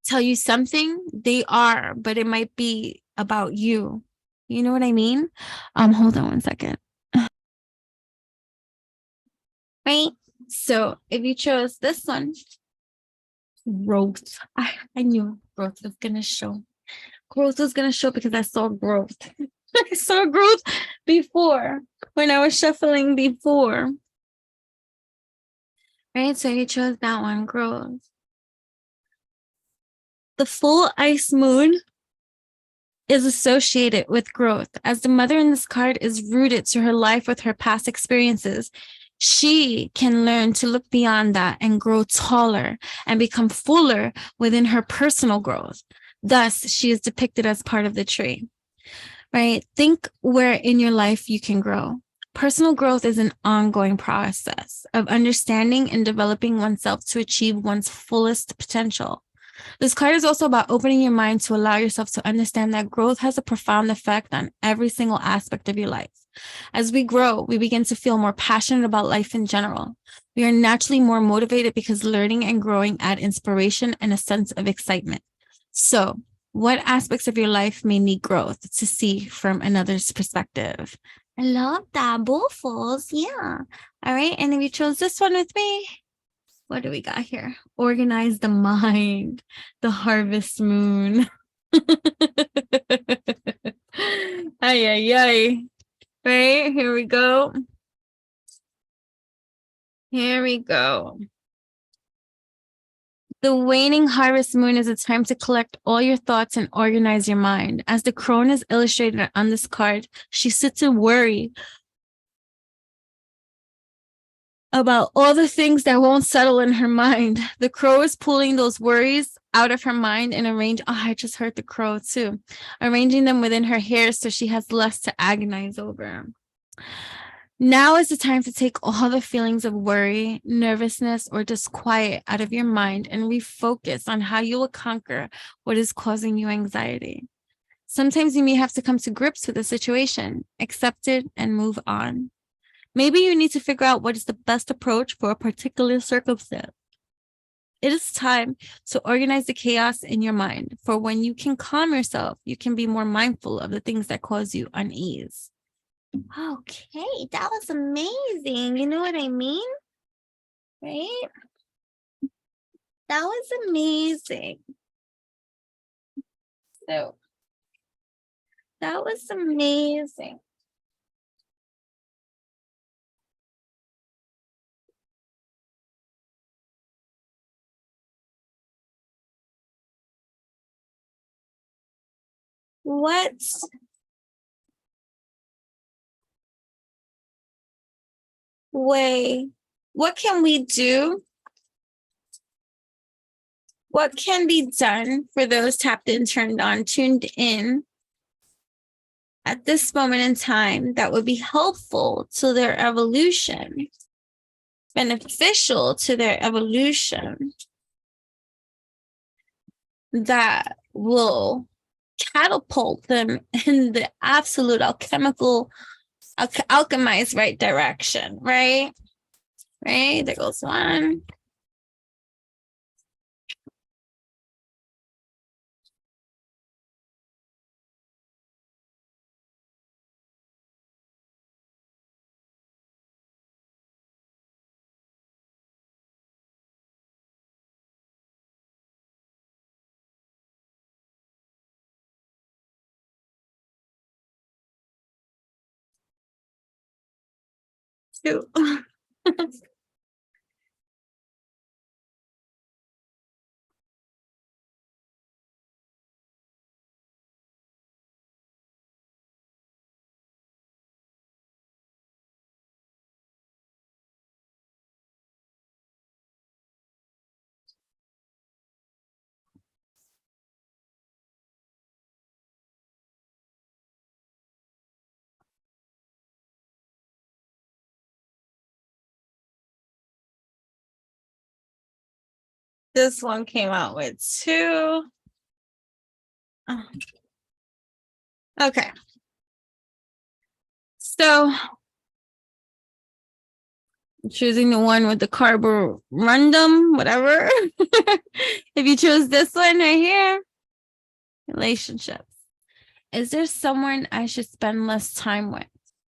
Speaker 1: tell you something, they are, but it might be about you. You know what I mean? Hold on one second. Right? So if you chose this one, growth. I knew growth was gonna show. Growth was gonna show because I saw growth. I saw growth before when I was shuffling before. Right? So you chose that one, growth. The full ice moon is associated with growth, as the mother in this card is rooted to her life with her past experiences. She can learn to look beyond that and grow taller and become fuller within her personal growth. Thus, she is depicted as part of the tree, right? Think where in your life you can grow. Personal growth is an ongoing process of understanding and developing oneself to achieve one's fullest potential. This card is also about opening your mind to allow yourself to understand that growth has a profound effect on every single aspect of your life. As we grow, we begin to feel more passionate about life in general. We are naturally more motivated because learning and growing add inspiration and a sense of excitement. So, what aspects of your life may need growth to see from another's perspective? I love that. Bullfuls. Yeah. All right. And if you chose this one with me, what do we got here? Organize the mind, the harvest moon. Ay, ay, ay. Right, here we go. Here we go. The waning harvest moon is a time to collect all your thoughts and organize your mind. As the crone is illustrated on this card, she sits in worry about all the things that won't settle in her mind. The crow is pulling those worries out of her mind and I just heard the crow too. Arranging them within her hair so she has less to agonize over. Now is the time to take all the feelings of worry, nervousness, or disquiet out of your mind and refocus on how you will conquer what is causing you anxiety. Sometimes you may have to come to grips with the situation, accept it, and move on. Maybe you need to figure out what is the best approach for a particular circumstance. It is time to organize the chaos in your mind, for when you can calm yourself, you can be more mindful of the things that cause you unease. Okay, that was amazing. You know what I mean? Right? That was amazing. So, that was amazing. What way? What can we do? What can be done for those tapped in, turned on, tuned in at this moment in time that would be helpful to their evolution, beneficial to their evolution, that will catapult them in the absolute alchemized right direction, right? Right? There goes one. Two. This one came out with two. Okay. So choosing the one with the carborundum, whatever. If you chose this one right here, relationships. Is there someone I should spend less time with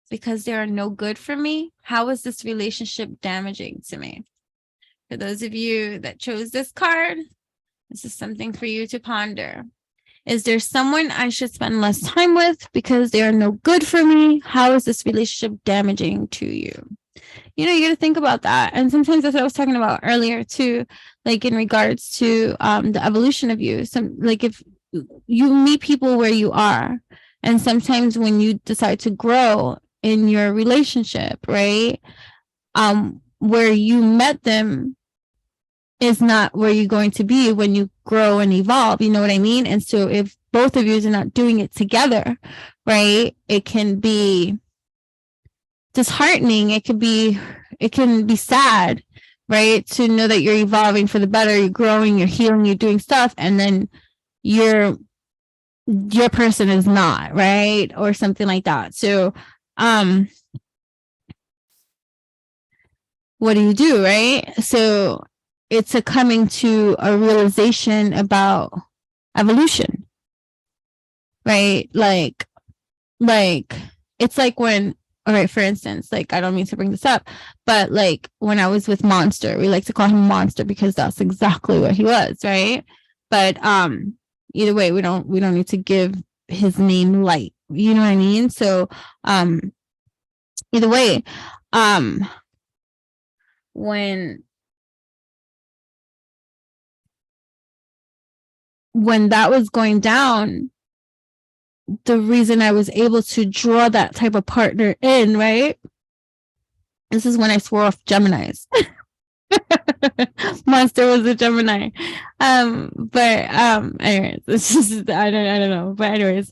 Speaker 1: because they are no good for me? How is this relationship damaging to me? For those of you that chose this card, this is something for you to ponder. Is there someone I should spend less time with because they are no good for me? How is this relationship damaging to you? You know, you got to think about that. And sometimes that's what I was talking about earlier too, like in regards to the evolution of you. Some like if you meet people where you are, and sometimes when you decide to grow in your relationship, right? Where you met them is not where you're going to be when you grow and evolve. You know what I mean? And so if both of you are not doing it together, right, it can be disheartening. It can be sad, right? To know that you're evolving for the better, you're growing, you're healing, you're doing stuff, and then your person is not, right? Or something like that. So what do you do, right? So it's a coming to a realization about evolution, right? Like it's like when, all right, for instance, like I don't mean to bring this up, but like when I was with Monster, we like to call him Monster because that's exactly what he was, right? But either way, we don't need to give his name light, you know what I mean? So either way, when that was going down, the reason I was able to draw that type of partner in, right? This is when I swore off Geminis. Monster was a Gemini. But anyways, it's just I don't know. But anyways,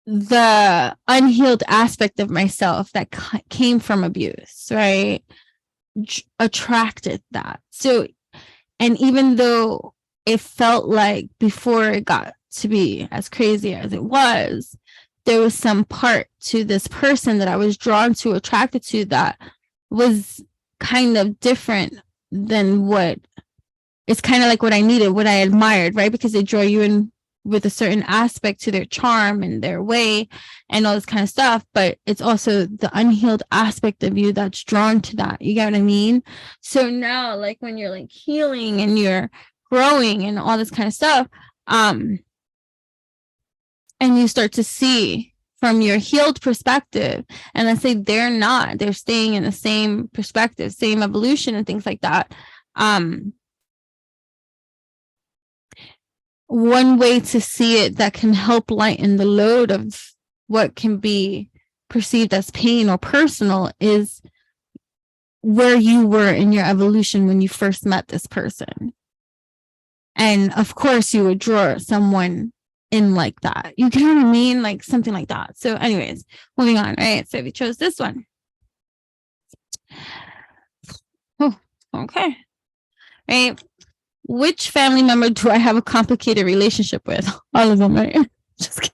Speaker 1: the unhealed aspect of myself that came from abuse, right? Attracted that. So, and even though it felt like before it got to be as crazy as it was, there was some part to this person that I was drawn to, attracted to, that was kind of different than what it's kind of like what I needed, what I admired, right? Because they draw you in with a certain aspect to their charm and their way and all this kind of stuff. But it's also the unhealed aspect of you that's drawn to that. You get what I mean? So now, like when you're like healing and you're growing and all this kind of stuff, and you start to see from your healed perspective, and let's say they're staying in the same perspective, same evolution and things like that. One way to see it that can help lighten the load of what can be perceived as pain or personal is where you were in your evolution when you first met this person. And of course you would draw someone in like that. You get what I mean? Like something like that. So anyways, moving on, right? So if you chose this one. Oh, okay. Right. Which family member do I have a complicated relationship with? All of them, right? Just kidding.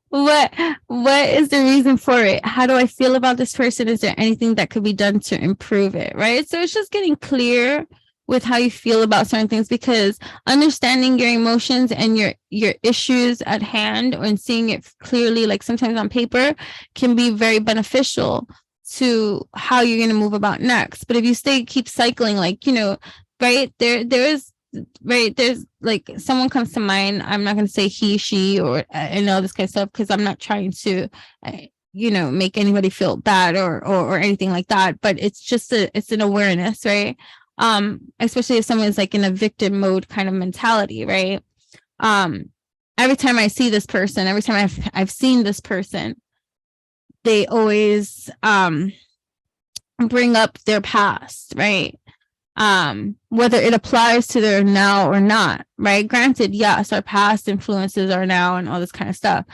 Speaker 1: what what is the reason for it? How do I feel about this person? Is there anything that could be done to improve it? Right. So it's just getting clear with how you feel about certain things, because understanding your emotions and your issues at hand and seeing it clearly, like sometimes on paper, can be very beneficial to how you're going to move about next. But if you keep cycling, like, right, there's right, there's like someone comes to mind. I'm not going to say he, she, or and all this kind of stuff, because I'm not trying to make anybody feel bad or anything like that, but it's just it's an awareness, right? Especially if someone's like in a victim mode kind of mentality, right? Every time I see this person, every time I've seen this person, they always bring up their past, right? Whether it applies to their now or not, right? Granted, yes, our past influences our now and all this kind of stuff,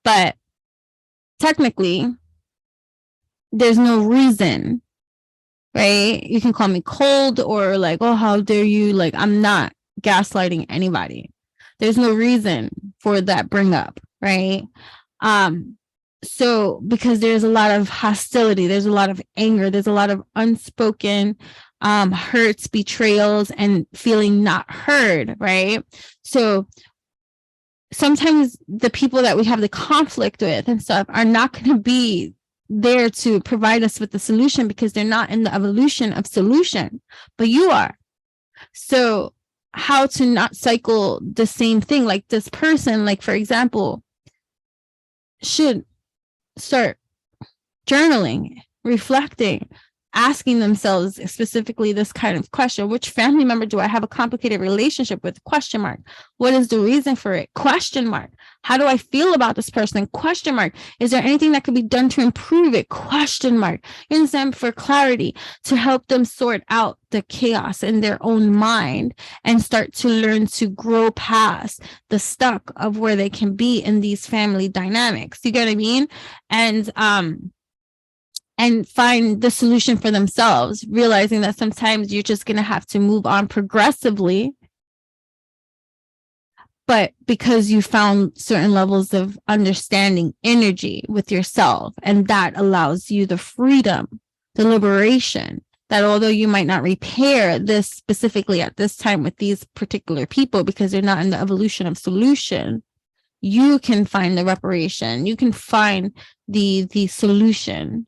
Speaker 1: but technically there's no reason, right? You can call me cold or like, oh, how dare you? Like, I'm not gaslighting anybody. There's no reason for that bring up, right? So because there's a lot of hostility, there's a lot of anger, there's a lot of unspoken hurts, betrayals, and feeling not heard, right? So sometimes the people that we have the conflict with and stuff are not going to be there to provide us with the solution, because they're not in the evolution of solution, but you are. So how to not cycle the same thing? Like this person, like for example, should start journaling, reflecting, asking themselves specifically this kind of question: which family member do I have a complicated relationship with? Question mark. What is the reason for it? Question mark. How do I feel about this person? Question mark. Is there anything that could be done to improve it? Question mark. You understand? For clarity, to help them sort out the chaos in their own mind and start to learn to grow past the stuck of where they can be in these family dynamics. You get what I mean? And find the solution for themselves, realizing that sometimes you're just going to have to move on progressively, but because you found certain levels of understanding energy with yourself, and that allows you the freedom, the liberation, that although you might not repair this specifically at this time with these particular people because they're not in the evolution of solution, you can find the reparation, you can find the solution,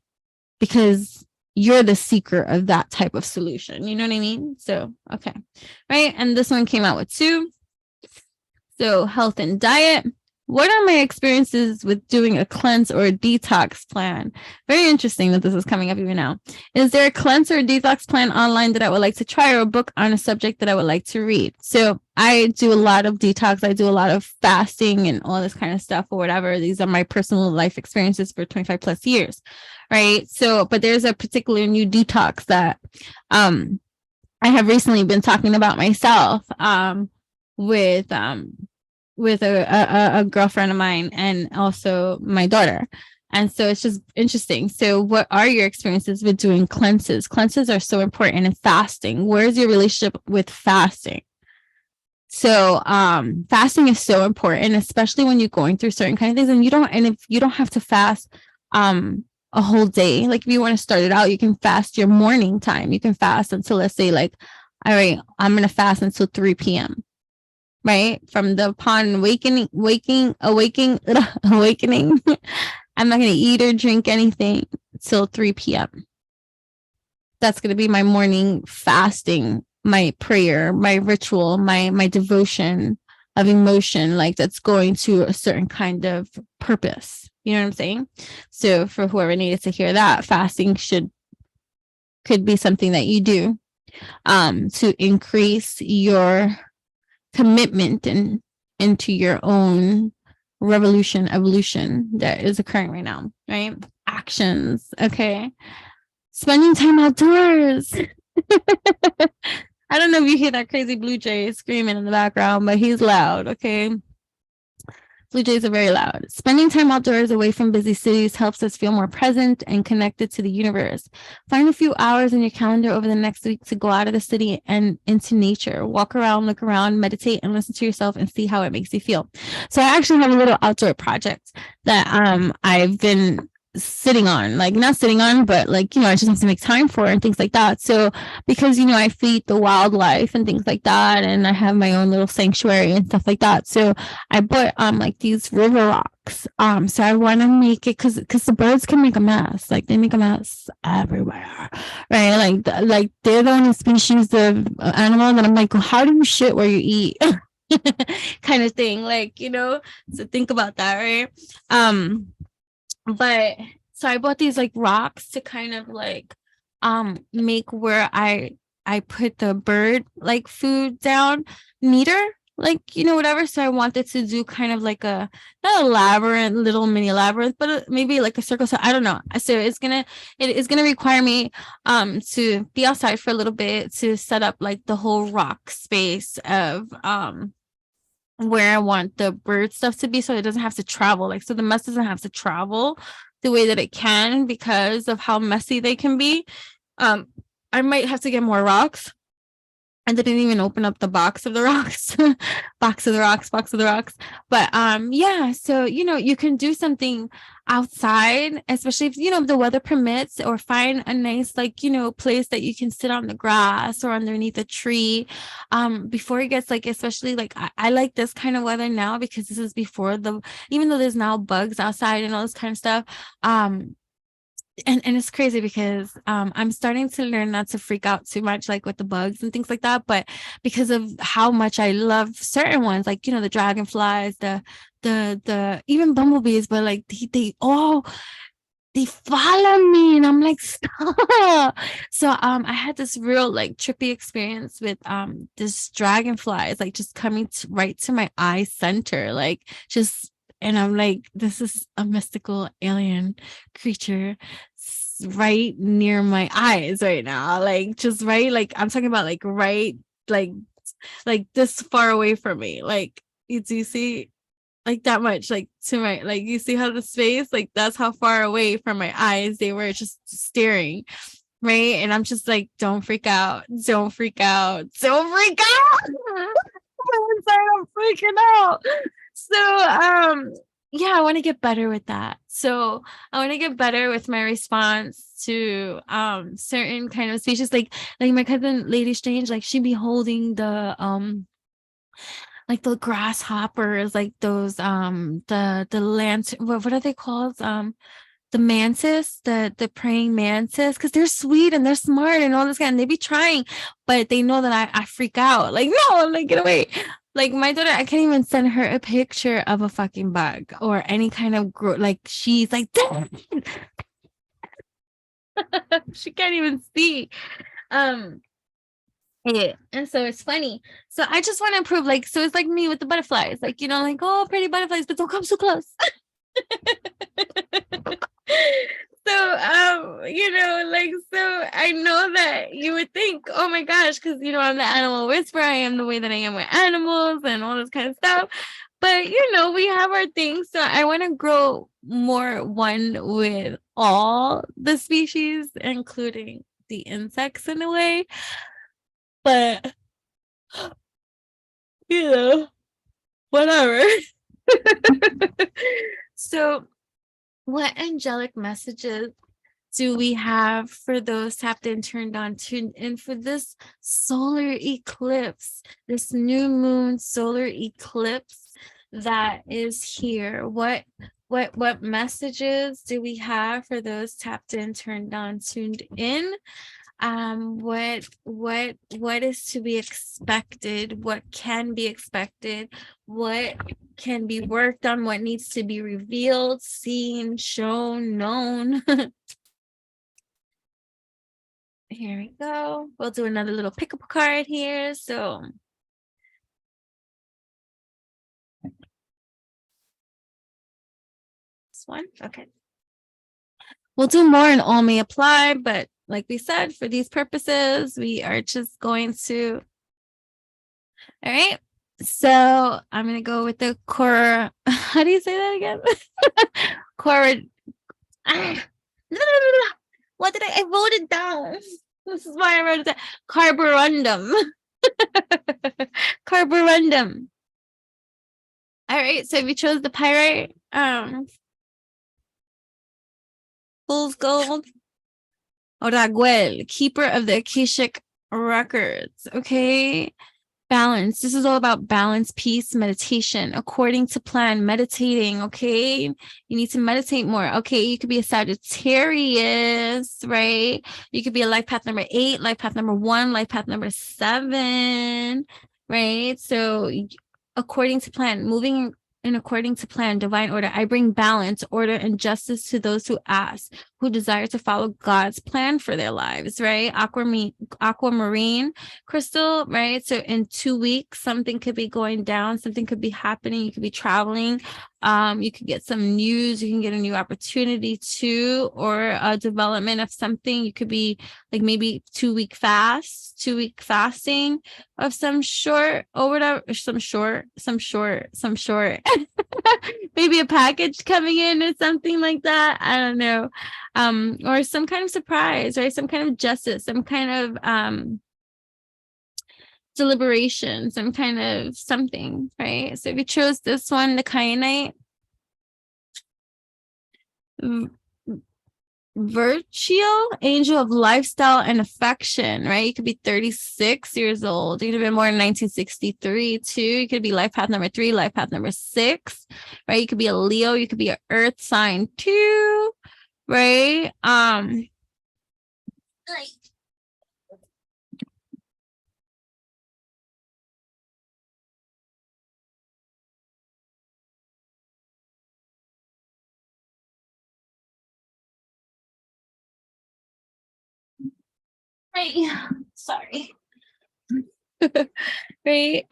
Speaker 1: because you're the seeker of that type of solution. You know what I mean? So, okay. Right. And this one came out with 2. So health and diet. What are my experiences with doing a cleanse or a detox plan? Very interesting that this is coming up even now. Is there a cleanse or a detox plan online that I would like to try, or a book on a subject that I would like to read? So I do a lot of detox. I do a lot of fasting and all this kind of stuff or whatever. These are my personal life experiences for 25 plus years. Right. So, but there's a particular new detox that I have recently been talking about myself with a girlfriend of mine and also my daughter. And so it's just interesting. So what are your experiences with doing cleanses? Cleanses are so important, in fasting. Where's your relationship with fasting? So fasting is so important, especially when you're going through certain kind of things, and if you don't have to fast a whole day. Like if you want to start it out, you can fast your morning time. You can fast until, let's say, like, all right, I'm going to fast until 3 p.m. Right? From the upon awakening, I'm not going to eat or drink anything till 3 p.m. That's going to be my morning fasting, my prayer, my ritual, my devotion of emotion, like that's going to a certain kind of purpose. You know what I'm saying? So for whoever needed to hear that, fasting could be something that you do to increase your commitment and into your own evolution that is occurring right now, right? Actions. Okay. Spending time outdoors. I don't know if you hear that crazy blue jay screaming in the background, but he's loud. Okay. Blue jays are very loud. Spending time outdoors away from busy cities helps us feel more present and connected to the universe. Find a few hours in your calendar over the next week to go out of the city and into nature. Walk around, look around, meditate, and listen to yourself and see how it makes you feel. So I actually have a little outdoor project that I've been sitting on, like not sitting on, but like, I just have to make time for and things like that. So because, I feed the wildlife and things like that, and I have my own little sanctuary and stuff like that. So I bought like these river rocks. So I want to make it because the birds can make a mess. Like they make a mess everywhere, right? Like they're the only species of animal that I'm like, well, how do you shit where you eat? Kind of thing. Like, so think about that, right? But so I bought these like rocks to kind of like make where I put the bird like food down neater, like whatever. So I wanted to do kind of like a not a labyrinth, little mini labyrinth, but maybe like a circle. So I don't know. So it is gonna require me to be outside for a little bit to set up like the whole rock space of where I want the bird stuff to be, so it doesn't have to travel. Like, so the mess doesn't have to travel the way that it can because of how messy they can be. I might have to get more rocks. I didn't even open up the box of the rocks, box of the rocks. But yeah, so you can do something outside, especially if the weather permits, or find a nice like place that you can sit on the grass or underneath a tree before it gets like, especially like I like this kind of weather now because this is before even though there's now bugs outside and all this kind of stuff. And it's crazy because I'm starting to learn not to freak out too much, like with the bugs and things like that. But because of how much I love certain ones, like the dragonflies, the even bumblebees, but like they follow me, and I'm like, stop. So I had this real like trippy experience with this dragonfly. It's like just coming right to my eye center, like just. And I'm like, this is a mystical alien creature right near my eyes right now. Like, just right, like, I'm talking about like right, like this far away from me. Like, do you see like that much? Like, to my, like, you see how the space, like, that's how far away from my eyes they were just staring. Right. And I'm just like, don't freak out. Don't freak out. Don't freak out. I'm freaking out. So yeah, I want to get better with that. So I want to get better with my response to certain kind of species, like my cousin Lady Strange, like she'd be holding the like the grasshoppers, like those the lantern, what are they called, the mantis, the praying mantis, because they're sweet and they're smart and all this kind, and they be trying, but they know that I freak out. Like, no, I'm like, get away. Like my daughter, I can't even send her a picture of a fucking bug or any kind of like she's like she can't even see. Yeah. And so it's funny. So I just want to improve, like, so it's like me with the butterflies, like, like, oh, pretty butterflies, but don't come so close. So like, so I know that you would think, oh my gosh, because I'm the animal whisperer, I am the way that I am with animals and all this kind of stuff, but we have our things. So I want to grow more one with all the species, including the insects in a way. But whatever. So what angelic messages do we have for those tapped in, turned on, tuned in for this solar eclipse, this new moon solar eclipse that is here? What messages do we have for those tapped in, turned on, tuned in? What is to be expected? What can be expected? What can be worked on? What needs to be revealed, seen, shown, known? Here we go. We'll do another little pick up card here. So this one, okay. We'll do more and all may apply, but like we said, for these purposes, we are just going to, all right. So I'm gonna go with the core. How do you say that again? Core. Ah, what did I wrote it down? This is why I wrote it down. Carborundum. Carborundum. All right. So we chose the pyrite. Fool's gold. Oraguel, keeper of the Akashic records. Okay. Balance. This is all about balance, peace, meditation, according to plan, meditating. Okay. You need to meditate more. Okay. You could be a Sagittarius, right? You could be a life path number 8, life path number 1, life path number 7, right? So, according to plan, moving in according to plan, divine order. I bring balance, order, and justice to those who ask, who desire to follow God's plan for their lives, right? Aquamarine crystal, right? So in 2 weeks, something could be going down, something could be happening. You could be traveling. You could get some news. You can get a new opportunity too, or a development of something. You could be like maybe 2-week fasting of some sort or whatever, some short, maybe a package coming in or something like that. I don't know. Or some kind of surprise, right? Some kind of justice, some kind of deliberation, some kind of something, right? So we chose this one, the kyanite. Virtual angel of lifestyle and affection, right? You could be 36 years old. You could have been born in 1963 too. You could be life path number 3, life path number 6, right? You could be a Leo. You could be an earth sign too, right? Right. Sorry. Right.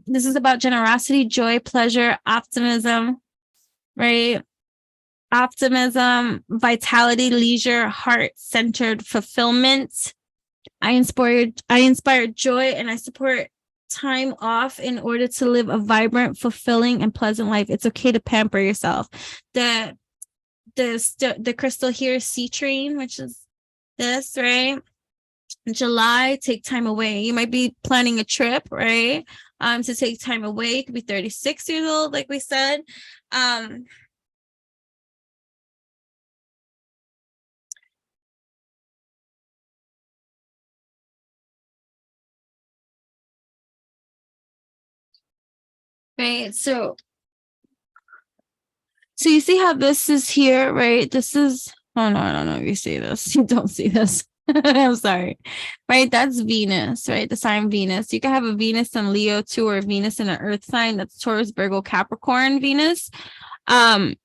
Speaker 1: This is about generosity, joy, pleasure, optimism, right? Optimism, vitality, leisure, heart-centered fulfillment. I inspire joy, and I support time off in order to live a vibrant, fulfilling, and pleasant life. It's okay to pamper yourself. The crystal here is citrine, which is this, right? July, take time away. You might be planning a trip, right? To take time away. You could be 36 years old, like we said. Right. So you see how this is here, right? This is, oh no, I don't know if you see this. You don't see this. I'm sorry. Right? That's Venus, right? The sign Venus. You can have a Venus in Leo too, or a Venus in an earth sign. That's Taurus, Virgo, Capricorn, Venus. And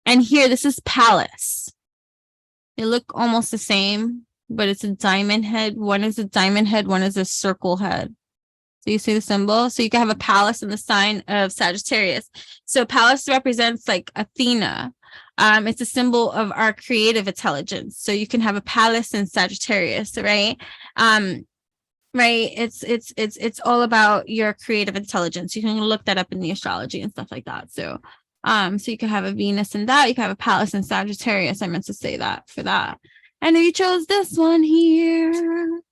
Speaker 1: here, this is Palace. They look almost the same, but it's a diamond head. One is a diamond head, one is a circle head. So you see the symbol? So you can have a palace in the sign of Sagittarius. So palace represents like Athena. It's a symbol of our creative intelligence. So you can have a palace in Sagittarius, right? Right. It's all about your creative intelligence. You can look that up in the astrology and stuff like that. So you can have a Venus in that. You can have a palace in Sagittarius. I meant to say that for that. And then you chose this one here.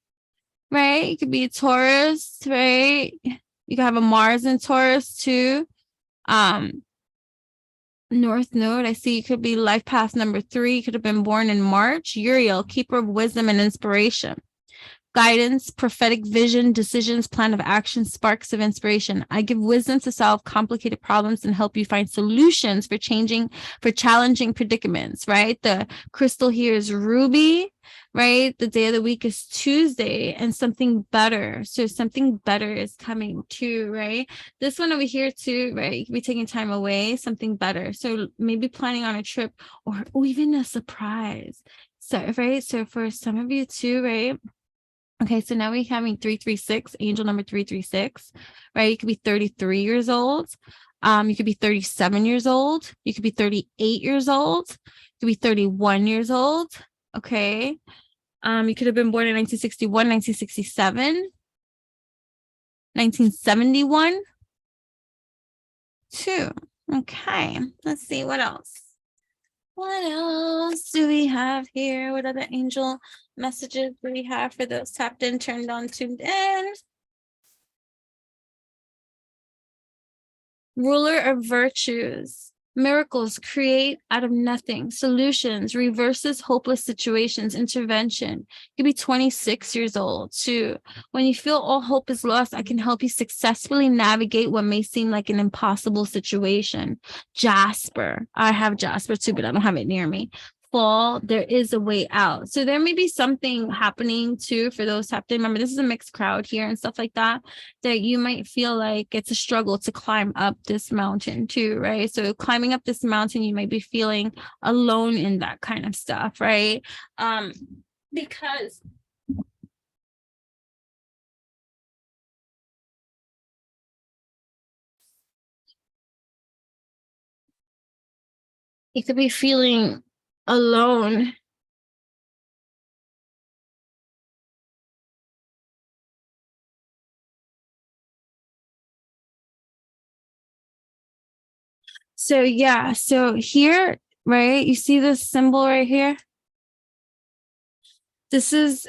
Speaker 1: Right? You could be a Taurus, right? You could have a Mars in Taurus too. North Node, I see you could be life path number 3. You could have been born in March. Uriel, keeper of wisdom and inspiration. Guidance, prophetic vision, decisions, plan of action, sparks of inspiration. I give wisdom to solve complicated problems and help you find solutions for challenging predicaments, right? The crystal here is ruby, right? The day of the week is Tuesday, and something better. So something better is coming too, right? This one over here too, right? You could be taking time away, something better. So maybe planning on a trip or even a surprise. So, right? So for some of you too, right? Okay, so now we're having 336, angel number 336, right? You could be 33 years old. You could be 37 years old. You could be 38 years old. You could be 31 years old. Okay. You could have been born in 1961, 1967, 1971, 2. Okay, let's see what else. What else do we have here? What other angel messages do we have for those tapped in, turned on, tuned in? Ruler of virtues. Miracles create out of nothing. Solutions reverses hopeless situations. Intervention. You could be 26 years old too. When you feel all hope is lost, I can help you successfully navigate what may seem like an impossible situation. Jasper. I have Jasper too, but I don't have it near me. Fall, there is a way out. So there may be something happening too for those tapped in. Remember, this is a mixed crowd here and stuff like that you might feel like it's a struggle to climb up this mountain too, right? So climbing up this mountain, you might be feeling alone in that kind of stuff, right? Because you could be feeling alone. So yeah, so here, right, you see this symbol right here? This is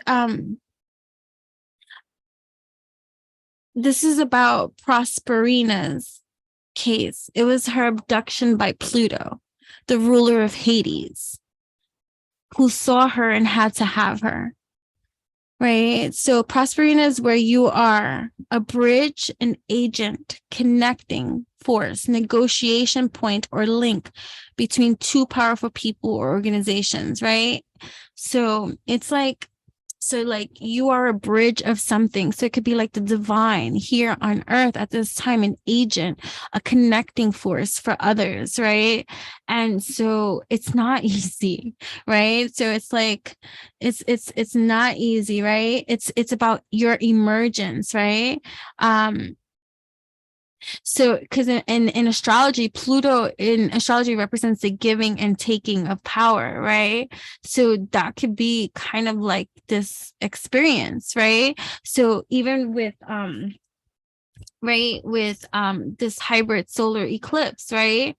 Speaker 1: about Prosperina's case. It was her abduction by Pluto, the ruler of Hades, who saw her and had to have her. Right. So Prosperina is where you are a bridge, an agent, connecting force, negotiation point or link between two powerful people or organizations. Right. So it's like, so like you are a bridge of something. So it could be like the divine here on earth at this time, an agent, a connecting force for others. Right. And so it's not easy. Right. So it's like, it's not easy, right? It's about your emergence, right? So because in astrology, Pluto in astrology represents the giving and taking of power, right? So that could be kind of like this experience, right? So even with right with this hybrid solar eclipse, right?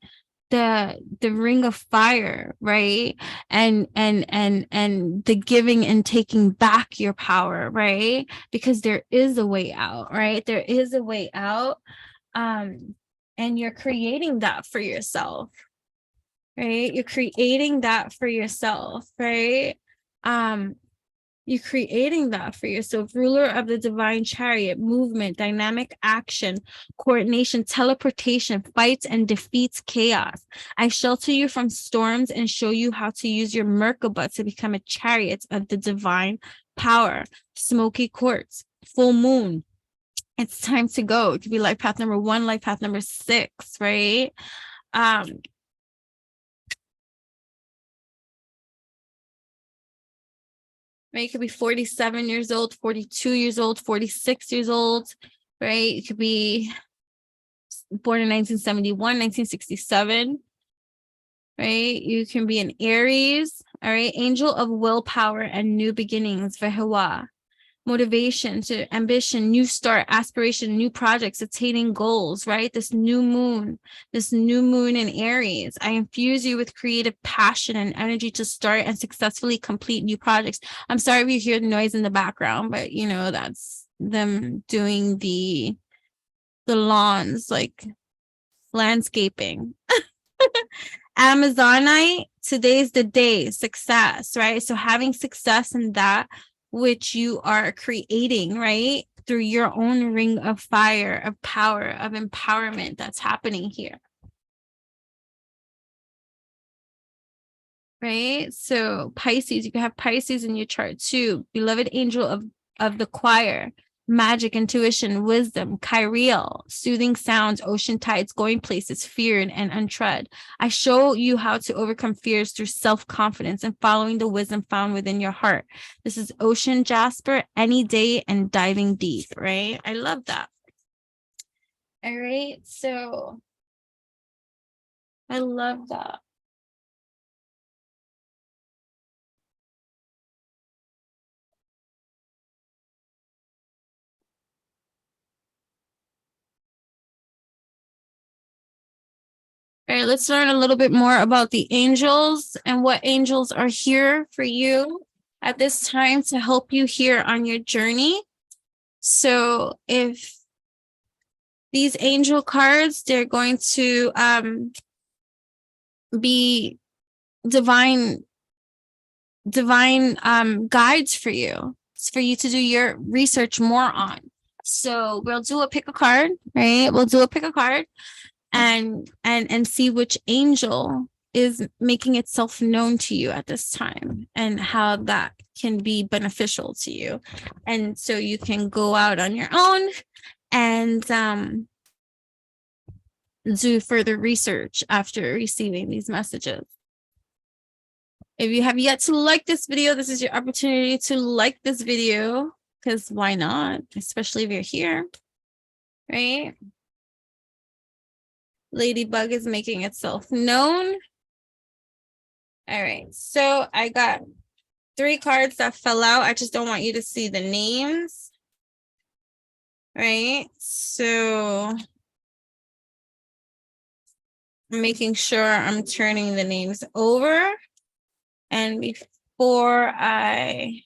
Speaker 1: The ring of fire, right? And the giving and taking back your power, right? Because there is a way out, right? There is a way out. And you're creating that for yourself, right? You're creating that for yourself, right? You're creating that for yourself. Ruler of the divine chariot, movement, dynamic action, coordination, teleportation, fights and defeats chaos. I shelter you from storms and show you how to use your Merkaba to become a chariot of the divine power. Smoky quartz, full moon. It's time to go. It could be life path number 1, life path number 6, right? Right? You could be 47 years old, 42 years old, 46 years old, right? You could be born in 1971, 1967, right? You can be an Aries, all right? Angel of willpower and new beginnings, Vehawa. Motivation to ambition, new start, aspiration, new projects, attaining goals, right? This new moon in Aries. I infuse you with creative passion and energy to start and successfully complete new projects. I'm sorry if you hear the noise in the background, but you know, that's them doing the lawns, like landscaping. Amazonite, today's the day, success, right? So having success in that which you are creating, right? Through your own ring of fire, of power, of empowerment that's happening here. Right? So Pisces, you can have Pisces in your chart too. Beloved angel of the choir, magic, intuition, wisdom, Kyriel, soothing sounds, ocean tides, going places, feared and untread. I show you how to overcome fears through self-confidence and following the wisdom found within your heart. This is Ocean Jasper, any day and diving deep, right? I love that. All right. So I love that. All right, let's learn a little bit more about the angels and what angels are here for you at this time to help you here on your journey. So if these angel cards, they're going to be divine guides for you. It's for you to do your research more on. So we'll do a pick a card, right? We'll do a pick a card and see which angel is making itself known to you at this time and how that can be beneficial to you. And so you can go out on your own and do further research after receiving these messages. If you have yet to like this video, this is your opportunity to like this video, because why not? Especially if you're here, right? Ladybug is making itself known. All right, so I got 3 cards that fell out. I just don't want you to see the names, right? So I'm making sure I'm turning the names over. And before I...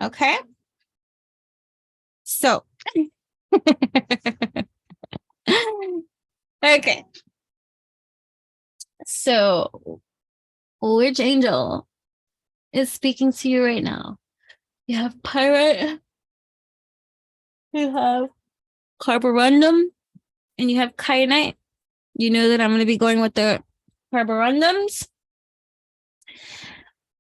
Speaker 1: Okay. So... Okay. So, which angel is speaking to you right now? You have Pirate, you have Carborundum, and you have Kyanite. You know that I'm going to be going with the Carborundums,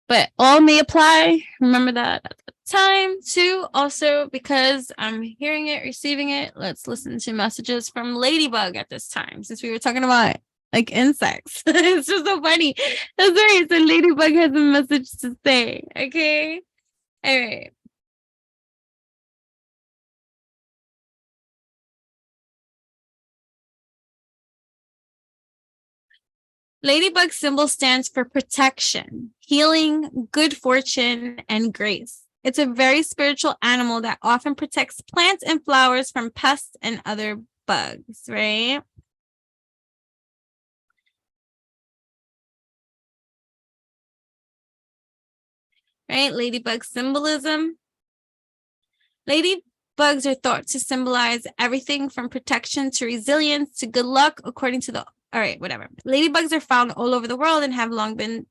Speaker 1: but all may apply. Remember that at the time too. Also, because I'm hearing it, receiving it, let's listen to messages from Ladybug at this time, since we were talking about like insects. It's just so funny. That's right. So Ladybug has a message to say. Okay. All right. Ladybug symbol stands for protection, healing, good fortune, and grace. It's a very spiritual animal that often protects plants and flowers from pests and other bugs, right? Right? Ladybug symbolism. Ladybugs are thought to symbolize everything from protection to resilience to good luck, according to the... All right, whatever. Ladybugs are found all over the world and have long been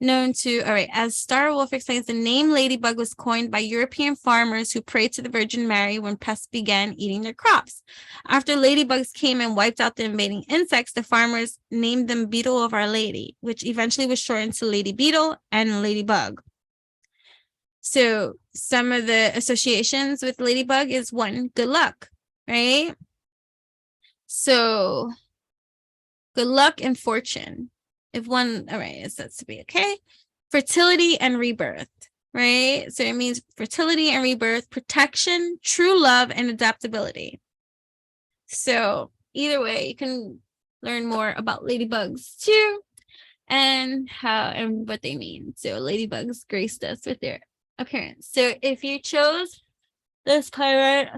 Speaker 1: known to... All right, as Star Wolf explains, the name ladybug was coined by European farmers who prayed to the Virgin Mary when pests began eating their crops. After ladybugs came and wiped out the invading insects, the farmers named them Beetle of Our Lady, which eventually was shortened to Lady Beetle and Ladybug. So some of the associations with ladybug is 1, good luck, right? So good luck and fortune. If one, all right, it's said to be okay. Fertility and rebirth, right? So it means fertility and rebirth, protection, true love, and adaptability. So either way, you can learn more about ladybugs too and how and what they mean. So ladybugs graced us with their appearance. So if you chose this pirate,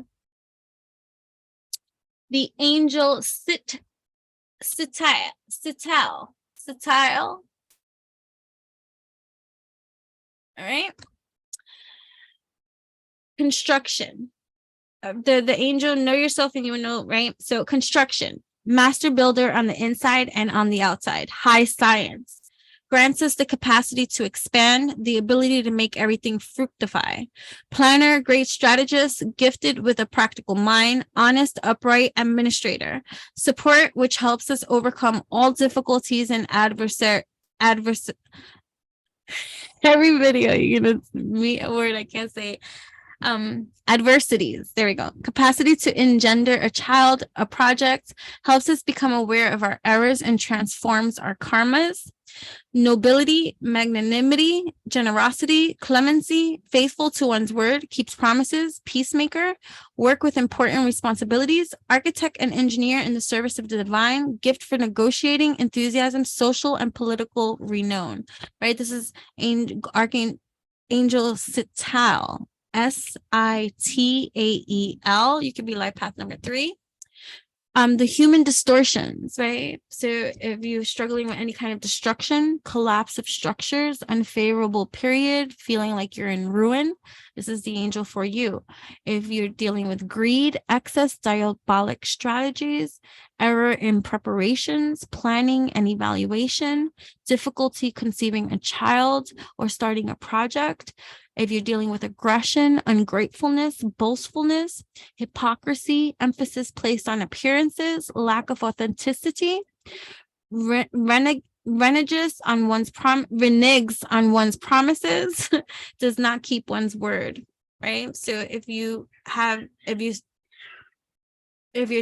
Speaker 1: the angel Sital. All right. Construction. The angel, know yourself and you will know, right? So construction, master builder on the inside and on the outside. High science. Grants us the capacity to expand, the ability to make everything fructify. Planner, great strategist, gifted with a practical mind, honest, upright administrator. Support, which helps us overcome all difficulties and every video you're gonna meet a word I can't say. Adversities. There we go. Capacity to engender a child, a project, helps us become aware of our errors and transforms our karmas. Nobility, magnanimity, generosity, clemency, faithful to one's word, keeps promises, peacemaker, work with important responsibilities, architect and engineer in the service of the divine, gift for negotiating, enthusiasm, social and political renown. Right? This is Archangel Sital, Sitael. You could be life path number 3. The human distortions, right? So if you're struggling with any kind of destruction, collapse of structures, unfavorable period, feeling like you're in ruin, this is the angel for you. If you're dealing with greed, excess, diabolic strategies, error in preparations, planning and evaluation, difficulty conceiving a child or starting a project, if you're dealing with aggression, ungratefulness, boastfulness, hypocrisy, emphasis placed on appearances, lack of authenticity, reneges on one's promises, does not keep one's word, right? So if you're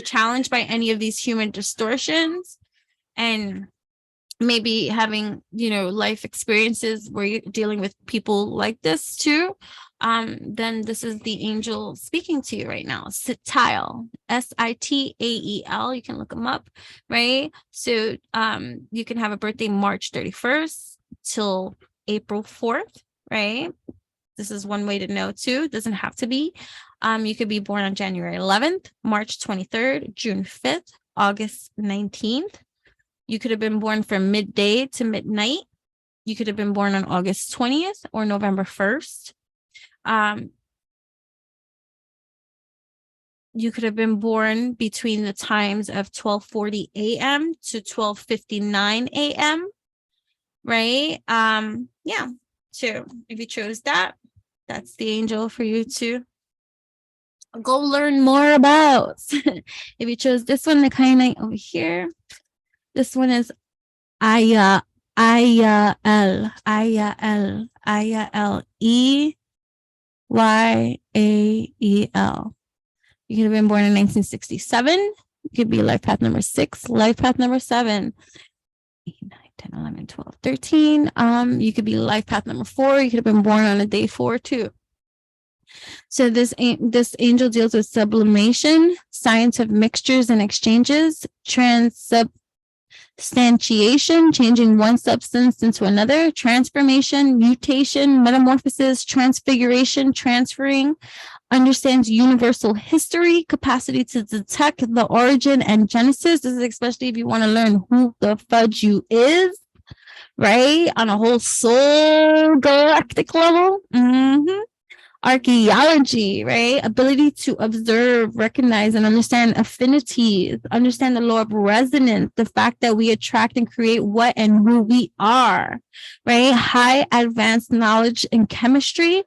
Speaker 1: challenged by any of these human distortions and maybe having, life experiences where you're dealing with people like this too, then this is the angel speaking to you right now. Sitael, Sitael. You can look them up, right? So you can have a birthday March 31st till April 4th, right? This is one way to know too. It doesn't have to be. You could be born on January 11th, March 23rd, June 5th, August 19th. You could have been born from midday to midnight. You could have been born on August 20th or November 1st. You could have been born between the times of 12:40 a.m. to 12:59 a.m. Right? Yeah. So if you chose that, that's the angel for you to go learn more about. If you chose this one, the kind over here, this one is Aya L Eyael. You could have been born in 1967. You could be life path number 6, life path number 7, 8, 9, 10, 11, 12, 13. You could be life path number 4. You could have been born on a day 4 too. So this angel deals with sublimation, science of mixtures and exchanges, transubstantiation, changing one substance into another, transformation, mutation, metamorphosis, transfiguration, transferring, understands universal history, capacity to detect the origin and genesis. This is especially if you want to learn who the fudge you is, right? On a whole soul galactic level. Archaeology, right? Ability to observe, recognize, and understand affinities, understand the law of resonance, the fact that we attract and create what and who we are, right? High advanced knowledge in chemistry,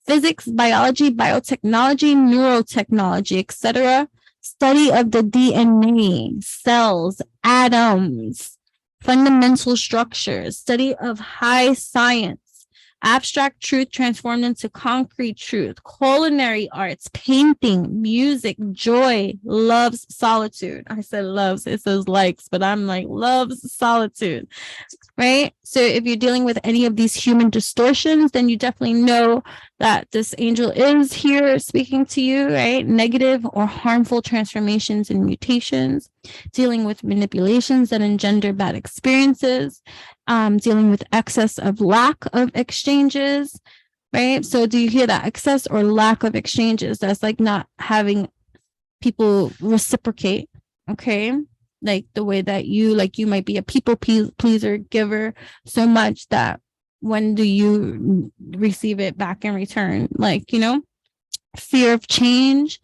Speaker 1: physics, biology, biotechnology, neurotechnology, etc. Study of the DNA, cells, atoms, fundamental structures, study of high science, abstract truth transformed into concrete truth, culinary arts, painting, music, joy, loves solitude. I said loves, it says likes, but I'm like loves solitude, right? So if you're dealing with any of these human distortions, then you definitely know that this angel is here speaking to you, right? Negative or harmful transformations and mutations, dealing with manipulations that engender bad experiences, dealing with excess of lack of exchanges, right? So do you hear that? Excess or lack of exchanges? That's like not having people reciprocate, okay? Like the way that you might be a people pleaser, giver so much that when do you receive it back in return? Like, fear of change,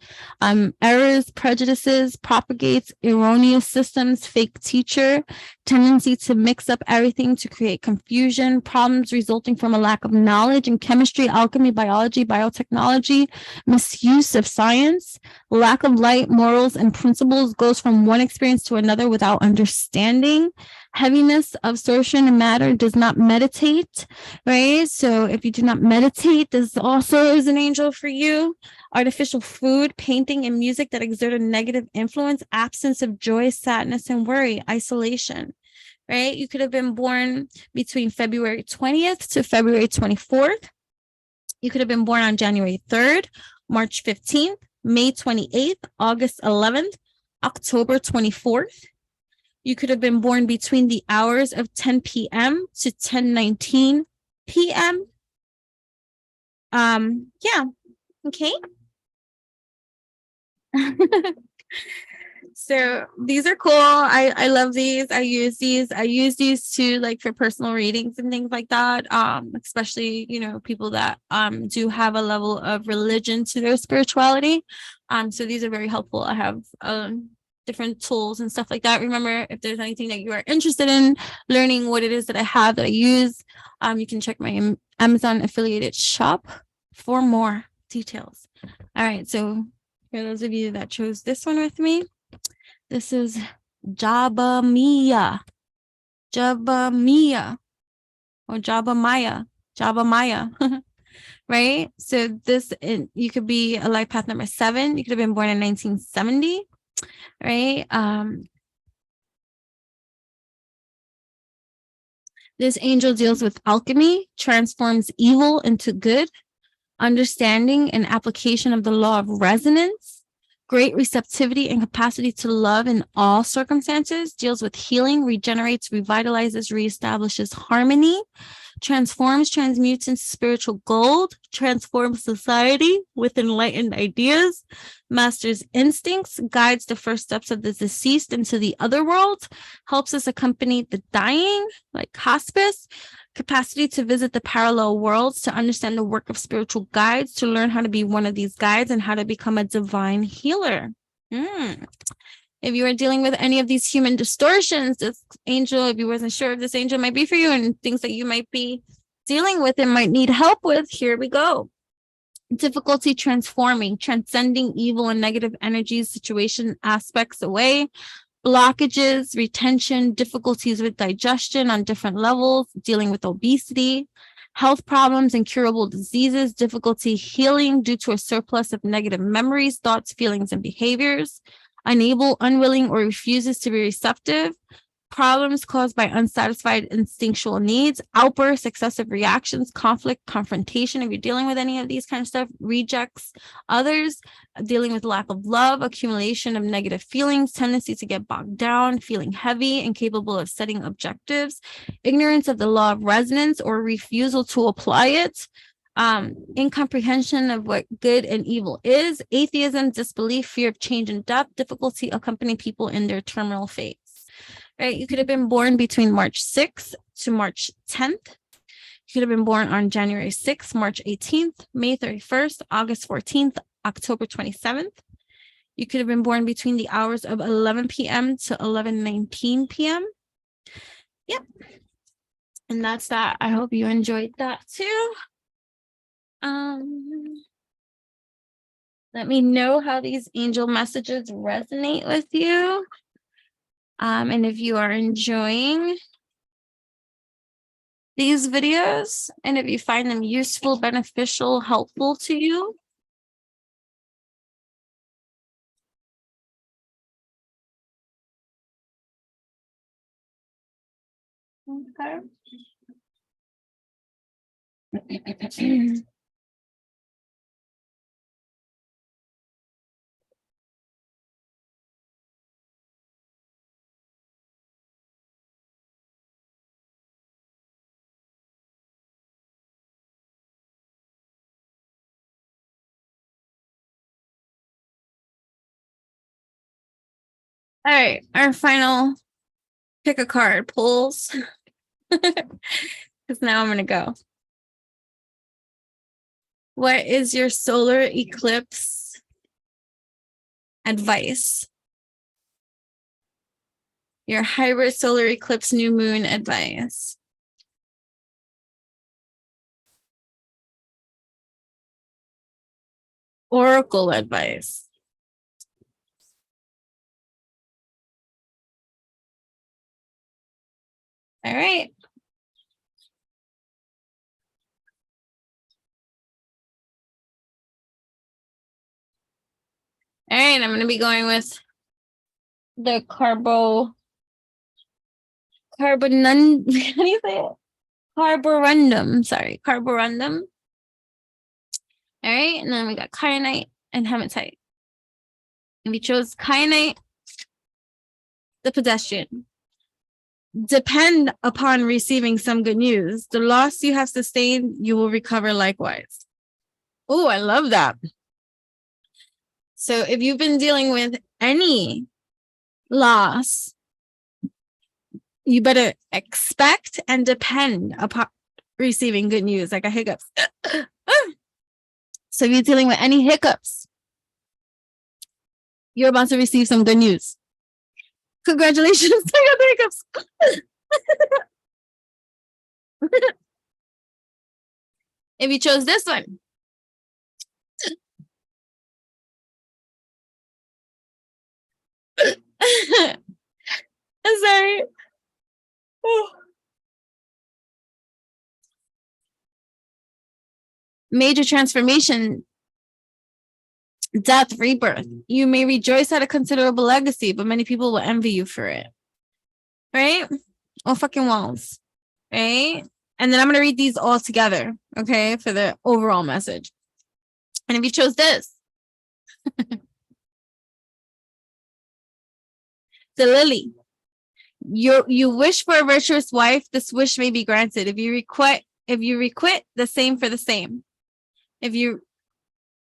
Speaker 1: errors, prejudices, propagates erroneous systems, fake teacher, tendency to mix up everything to create confusion, problems resulting from a lack of knowledge in chemistry, alchemy, biology, biotechnology, misuse of science, lack of light, morals, and principles, goes from one experience to another without understanding, heaviness, absorption in matter, does not meditate, right? So if you do not meditate, this also is an angel for you. Artificial food, painting, and music that exert a negative influence, absence of joy, sadness, and worry, isolation, right? You could have been born between February 20th to February 24th. You could have been born on January 3rd, March 15th, May 28th, August 11th, October 24th. You could have been born between the hours of 10 p.m. to 10:19 p.m. Yeah. Okay. So these are cool. I love these. I use these to like for personal readings and things like that. Especially, people that do have a level of religion to their spirituality. So these are very helpful. I have different tools and stuff like that. Remember, if there's anything that you are interested in learning what it is that I have that I use, you can check my Amazon affiliated shop for more details. All right, so for those of you that chose this one with me, this is Jabamia or Jabamaya, right? So you could be a life path number 7. You could have been born in 1970, right? This angel deals with alchemy, transforms evil into good, understanding and application of the law of resonance, great receptivity and capacity to love in all circumstances, deals with healing, regenerates, revitalizes, reestablishes harmony, transforms, transmutes into spiritual gold, transforms society with enlightened ideas, masters instincts, guides the first steps of the deceased into the other world, helps us accompany the dying, like hospice, capacity to visit the parallel worlds, to understand the work of spiritual guides, to learn how to be one of these guides and how to become a divine healer. If you are dealing with any of these human distortions, this angel, if you wasn't sure if this angel might be for you and things that you might be dealing with and might need help with, here we go. Difficulty transforming, transcending evil and negative energies, situation aspects away, blockages, retention, difficulties with digestion on different levels, dealing with obesity, health problems, incurable diseases, difficulty healing due to a surplus of negative memories, thoughts, feelings, and behaviors, unable, unwilling, or refuses to be receptive, problems caused by unsatisfied instinctual needs, outbursts, excessive reactions, conflict, confrontation. If you're dealing with any of these kind of stuff, rejects others, dealing with lack of love, accumulation of negative feelings, tendency to get bogged down, feeling heavy, incapable of setting objectives, ignorance of the law of resonance or refusal to apply it, incomprehension of what good and evil is, atheism, disbelief, fear of change and death, difficulty accompanying people in their terminal phase. Right, you could have been born between March 6th to March 10th. You could have been born on January 6th, March 18th, May 31st, August 14th, October 27th. You could have been born between the hours of 11 p.m. to 11:19 p.m. Yep. And that's that. I hope you enjoyed that too. Let me know how these angel messages resonate with you. And if you are enjoying these videos, and if you find them useful, beneficial, helpful to you. Okay. All right, our final pick a card pulls. Because now I'm going to go. What is your solar eclipse advice? Your hybrid solar eclipse new moon advice. Oracle advice. All right. All right, I'm going to be going with the Carborundum. How do you say it? Carborundum. All right, and then we got kyanite and hematite. And we chose kyanite, the pedestrian. Depend upon receiving some good news. The loss you have sustained, you will recover likewise. Oh, I love that. So if you've been dealing with any loss, you better expect and depend upon receiving good news. I got hiccups. So if you're dealing with any hiccups, you're about to receive some good news. Congratulations. I got the hiccups. If you chose this one, I'm sorry. Oh. Major transformation, death, rebirth. You may rejoice at a considerable legacy, but many people will envy you for it. Right? Oh, fucking walls. Right? And then I'm going to read these all together, okay, for the overall message. And if you chose this, the lily, you wish for a virtuous wife, this wish may be granted. If you requite, the same for the same. If you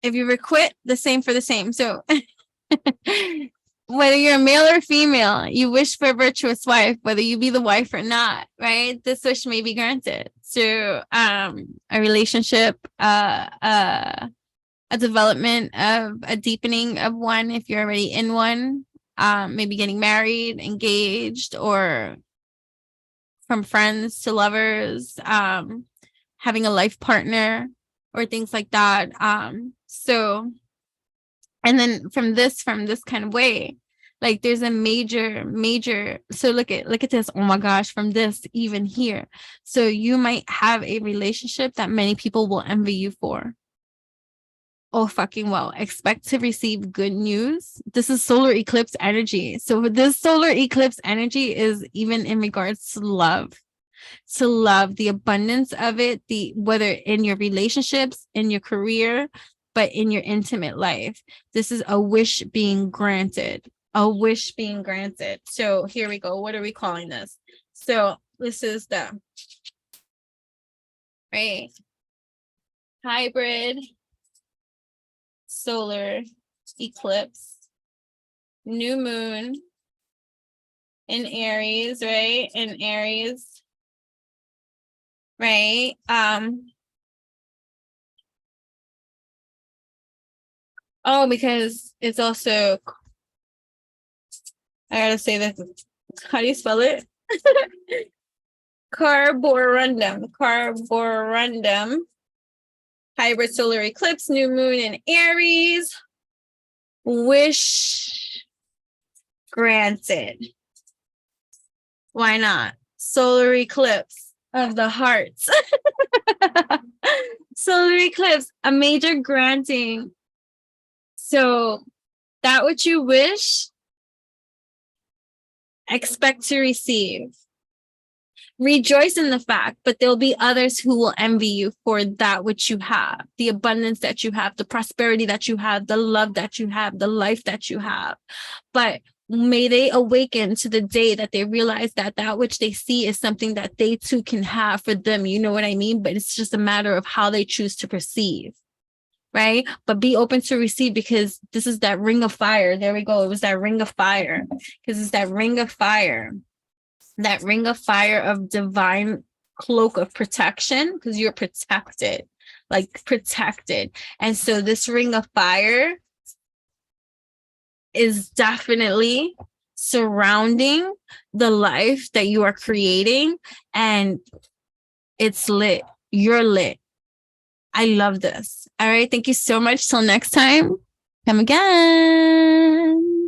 Speaker 1: requite, the same for the same. So whether you're a male or female, you wish for a virtuous wife, whether you be the wife or not, right? This wish may be granted. So a relationship, a development of a deepening of one, if you're already in one, maybe getting married, engaged, or from friends to lovers, having a life partner or things like that. So, and then from this kind of way, like there's a major, so look at this. Oh my gosh, from this even here. So you might have a relationship that many people will envy you for. Oh, fucking well. Expect to receive good news. This is solar eclipse energy. So this solar eclipse energy is even in regards to love, the abundance of it, whether in your relationships, in your career, but in your intimate life. This is a wish being granted. A wish being granted. So here we go. What are we calling this? So this is the right hybrid solar eclipse, new moon in Aries, right? In Aries, right? Oh, because it's also, I gotta say that. How do you spell it? Carborundum, hybrid solar eclipse, new moon in Aries, wish granted. Why not? Solar eclipse of the hearts. Solar eclipse, a major granting. So that which you wish, expect to receive. Rejoice in the fact, but there'll be others who will envy you for that which you have, the abundance that you have, the prosperity that you have, the love that you have, the life that you have. But may they awaken to the day that they realize that that which they see is something that they too can have for them. You know what I mean? But it's just a matter of how they choose to perceive. Right? But be open to receive, because this is that ring of fire. There we go. It was that ring of fire, because it's that ring of fire. That ring of fire of divine cloak of protection, because you're protected, like protected. And so this ring of fire is definitely surrounding the life that you are creating, and it's lit. You're lit. I love this. All right. Thank you so much. Till next time. Come again.